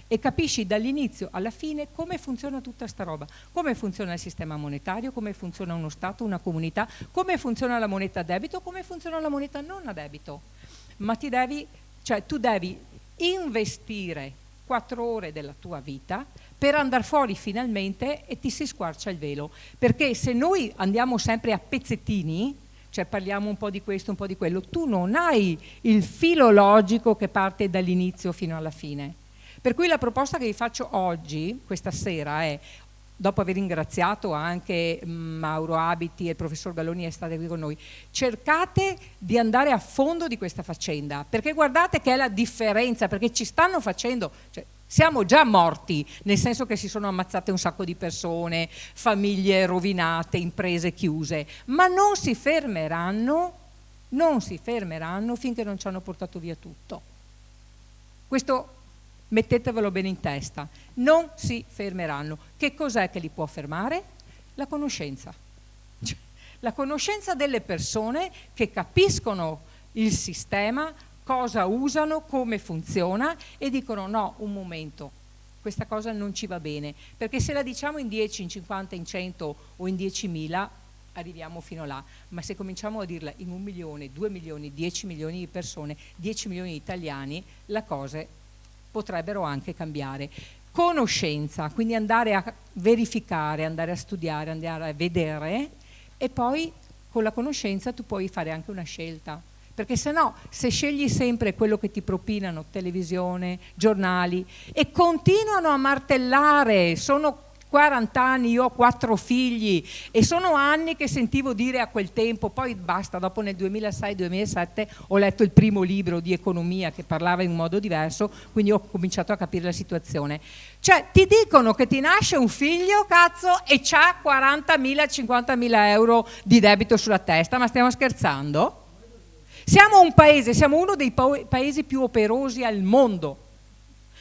E capisci dall'inizio alla fine come funziona tutta sta roba, come funziona il sistema monetario, come funziona uno Stato, una comunità, come funziona la moneta a debito, come funziona la moneta non a debito. Ma tu devi investire 4 ore della tua vita per andare fuori finalmente e ti si squarcia il velo. Perché se noi andiamo sempre a pezzettini, cioè parliamo un po' di questo, un po' di quello, tu non hai il filo logico che parte dall'inizio fino alla fine. Per cui la proposta che vi faccio oggi, questa sera, è, dopo aver ringraziato anche Mauro Abiti e il professor Galloni, è stato qui con noi, cercate di andare a fondo di questa faccenda, perché guardate che è la differenza, perché ci stanno facendo, cioè, siamo già morti, nel senso che si sono ammazzate un sacco di persone, famiglie rovinate, imprese chiuse, ma non si fermeranno finché non ci hanno portato via tutto. Questo mettetevelo bene in testa, non si fermeranno. Che cos'è che li può fermare? La conoscenza. La conoscenza delle persone che capiscono il sistema, cosa usano, come funziona e dicono no, un momento, questa cosa non ci va bene, perché se la diciamo in 10, in 50, in 100 o in 10.000 arriviamo fino là, ma se cominciamo a dirla in 1 milione, 2 milioni, 10 milioni di persone, 10 milioni di italiani, le cose potrebbero anche cambiare. Conoscenza, quindi andare a verificare, andare a studiare, andare a vedere, e poi con la conoscenza tu puoi fare anche una scelta, perché se no, se scegli sempre quello che ti propinano televisione, giornali, e continuano a martellare, sono 40 anni, io ho 4 figli e sono anni che sentivo dire a quel tempo, poi basta, dopo nel 2006-2007 ho letto il primo libro di economia che parlava in un modo diverso, quindi ho cominciato a capire la situazione. Cioè ti dicono che ti nasce un figlio, cazzo, e c'ha 40.000-50.000 euro di debito sulla testa, ma stiamo scherzando? Siamo un paese, siamo uno dei paesi più operosi al mondo.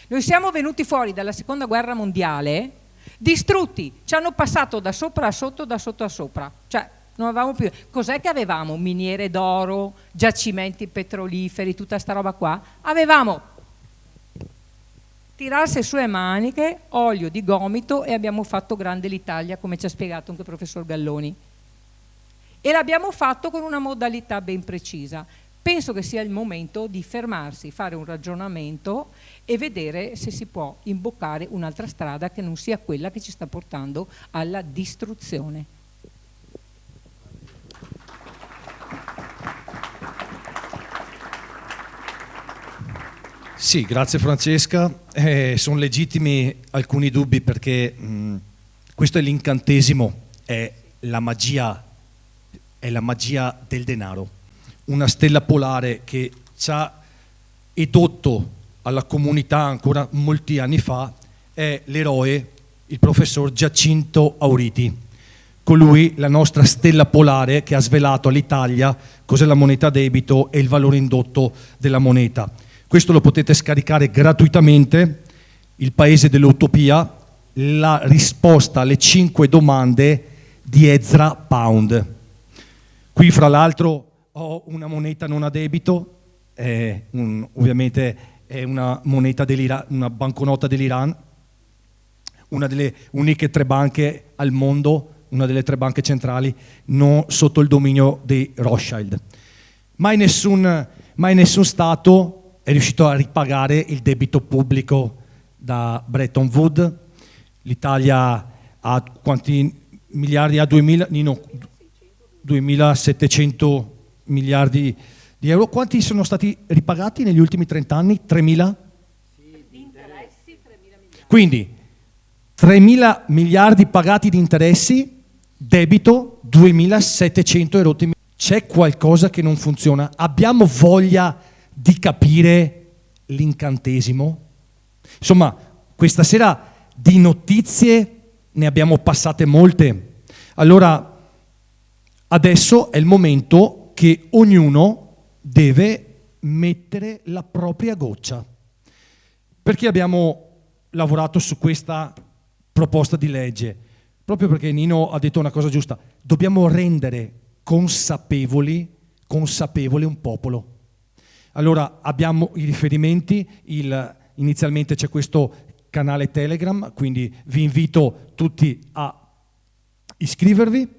Noi siamo venuti fuori dalla seconda guerra mondiale distrutti, ci hanno passato da sopra a sotto, da sotto a sopra, cioè non avevamo più. Cos'è che avevamo? Miniere d'oro, giacimenti petroliferi, tutta sta roba qua. Avevamo tirarsi su le maniche, olio di gomito, e abbiamo fatto grande l'Italia, come ci ha spiegato anche il professor Galloni. E l'abbiamo fatto con una modalità ben precisa. Penso che sia il momento di fermarsi, fare un ragionamento e vedere se si può imboccare un'altra strada che non sia quella che ci sta portando alla distruzione. Sì, grazie Francesca. Sono legittimi alcuni dubbi, perché questo è l'incantesimo, è la magia del denaro. Una stella polare che ci ha edotto alla comunità ancora molti anni fa è l'eroe, il professor Giacinto Auriti. Colui, la nostra stella polare, che ha svelato all'Italia cos'è la moneta a debito e il valore indotto della moneta. Questo lo potete scaricare gratuitamente, Il paese dell'utopia, la risposta alle 5 domande di Ezra Pound. Qui fra l'altro ho una moneta non a debito, ovviamente è una moneta dell'Iran, una banconota dell'Iran, una delle uniche 3 banche al mondo, una delle 3 banche centrali non sotto il dominio dei Rothschild. Mai nessun Stato è riuscito a ripagare il debito pubblico da Bretton Woods. L'Italia ha quanti miliardi? Ha 2.700 miliardi di euro. Quanti sono stati ripagati negli ultimi 30 anni? 3.000? Sì, di interessi 3.000 miliardi. Quindi 3.000 miliardi pagati di interessi, debito 2.700 e rotti. C'è qualcosa che non funziona? Abbiamo voglia di capire l'incantesimo? Insomma, questa sera di notizie ne abbiamo passate molte. Allora, adesso è il momento che ognuno deve mettere la propria goccia. Perché abbiamo lavorato su questa proposta di legge? Proprio perché Nino ha detto una cosa giusta. Dobbiamo rendere consapevole un popolo. Allora abbiamo i riferimenti, inizialmente c'è questo canale Telegram, quindi vi invito tutti a iscrivervi.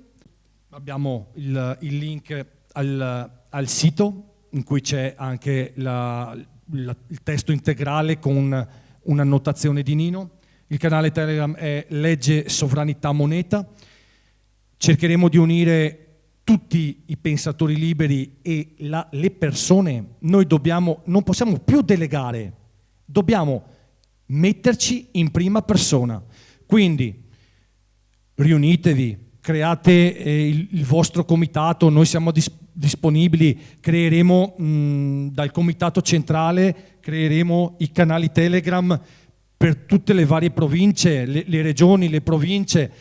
Abbiamo il link al sito in cui c'è anche il testo integrale con un'annotazione di Nino. Il canale Telegram è Legge Sovranità Moneta. Cercheremo di unire tutti i pensatori liberi e le persone. Noi non possiamo più delegare, dobbiamo metterci in prima persona. Quindi riunitevi, create il vostro comitato, noi siamo disponibili, creeremo dal comitato centrale, creeremo i canali Telegram per tutte le varie province, le regioni, le province.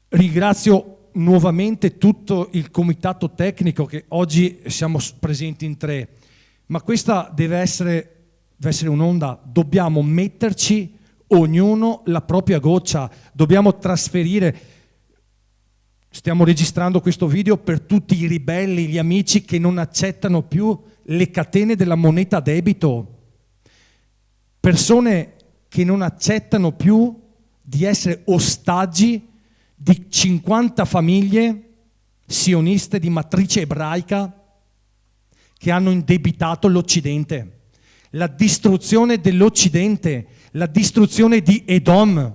Ringrazio nuovamente tutto il comitato tecnico, che oggi siamo presenti in 3, ma questa deve essere un'onda. Dobbiamo metterci ognuno la propria goccia, dobbiamo trasferire. Stiamo registrando questo video per tutti i ribelli, gli amici che non accettano più le catene della moneta a debito, persone che non accettano più di essere ostaggi di 50 famiglie sioniste di matrice ebraica che hanno indebitato l'Occidente, la distruzione dell'Occidente, la distruzione di Edom.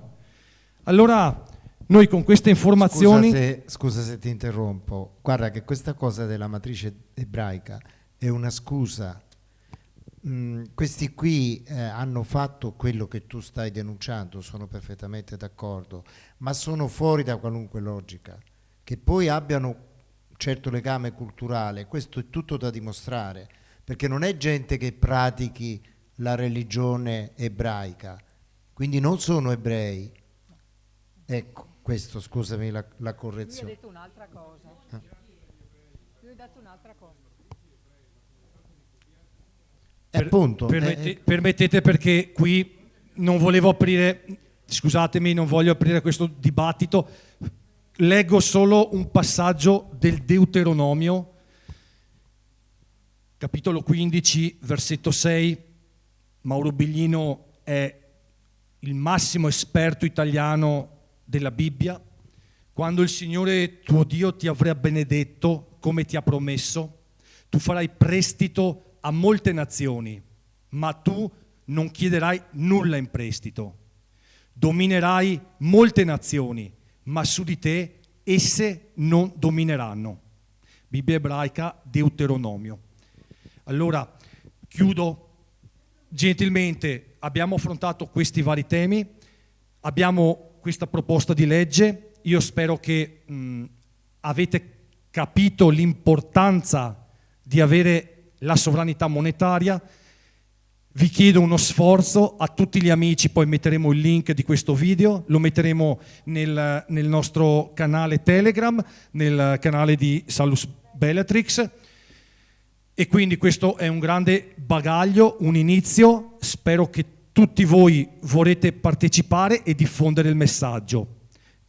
Allora noi con queste informazioni... Scusa se ti interrompo, guarda che questa cosa della matrice ebraica è una scusa. Questi qui hanno fatto quello che tu stai denunciando, sono perfettamente d'accordo, ma sono fuori da qualunque logica. Che poi abbiano un certo legame culturale, questo è tutto da dimostrare, perché non è gente che pratichi la religione ebraica, quindi non sono ebrei. Ecco, questo, scusami la correzione. Lui ha detto un'altra cosa. Lui ha detto un'altra cosa. Appunto, permettete, perché qui non volevo aprire, scusatemi, non voglio aprire questo dibattito, leggo solo un passaggio del Deuteronomio, capitolo 15, versetto 6. Mauro Biglino è il massimo esperto italiano della Bibbia. Quando il Signore tuo Dio ti avrà benedetto, come ti ha promesso, tu farai prestito a molte nazioni, ma tu non chiederai nulla in prestito. Dominerai molte nazioni, ma su di te esse non domineranno. Bibbia ebraica, Deuteronomio. Allora, chiudo gentilmente. Abbiamo affrontato questi vari temi, abbiamo questa proposta di legge. Io spero che avete capito l'importanza di avere la sovranità monetaria. Vi chiedo uno sforzo a tutti gli amici, poi metteremo il link di questo video, lo metteremo nel nostro canale Telegram, nel canale di Salus Bellatrix, e quindi questo è un grande bagaglio, un inizio. Spero che tutti voi vorrete partecipare e diffondere il messaggio,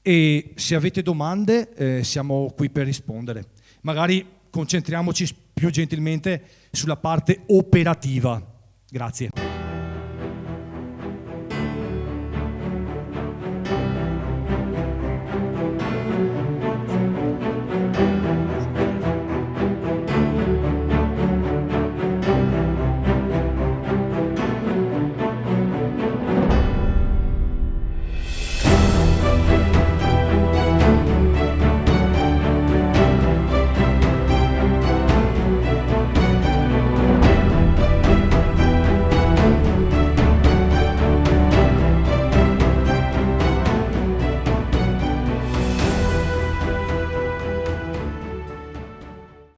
e se avete domande siamo qui per rispondere. Magari concentriamoci più gentilmente sulla parte operativa. Grazie.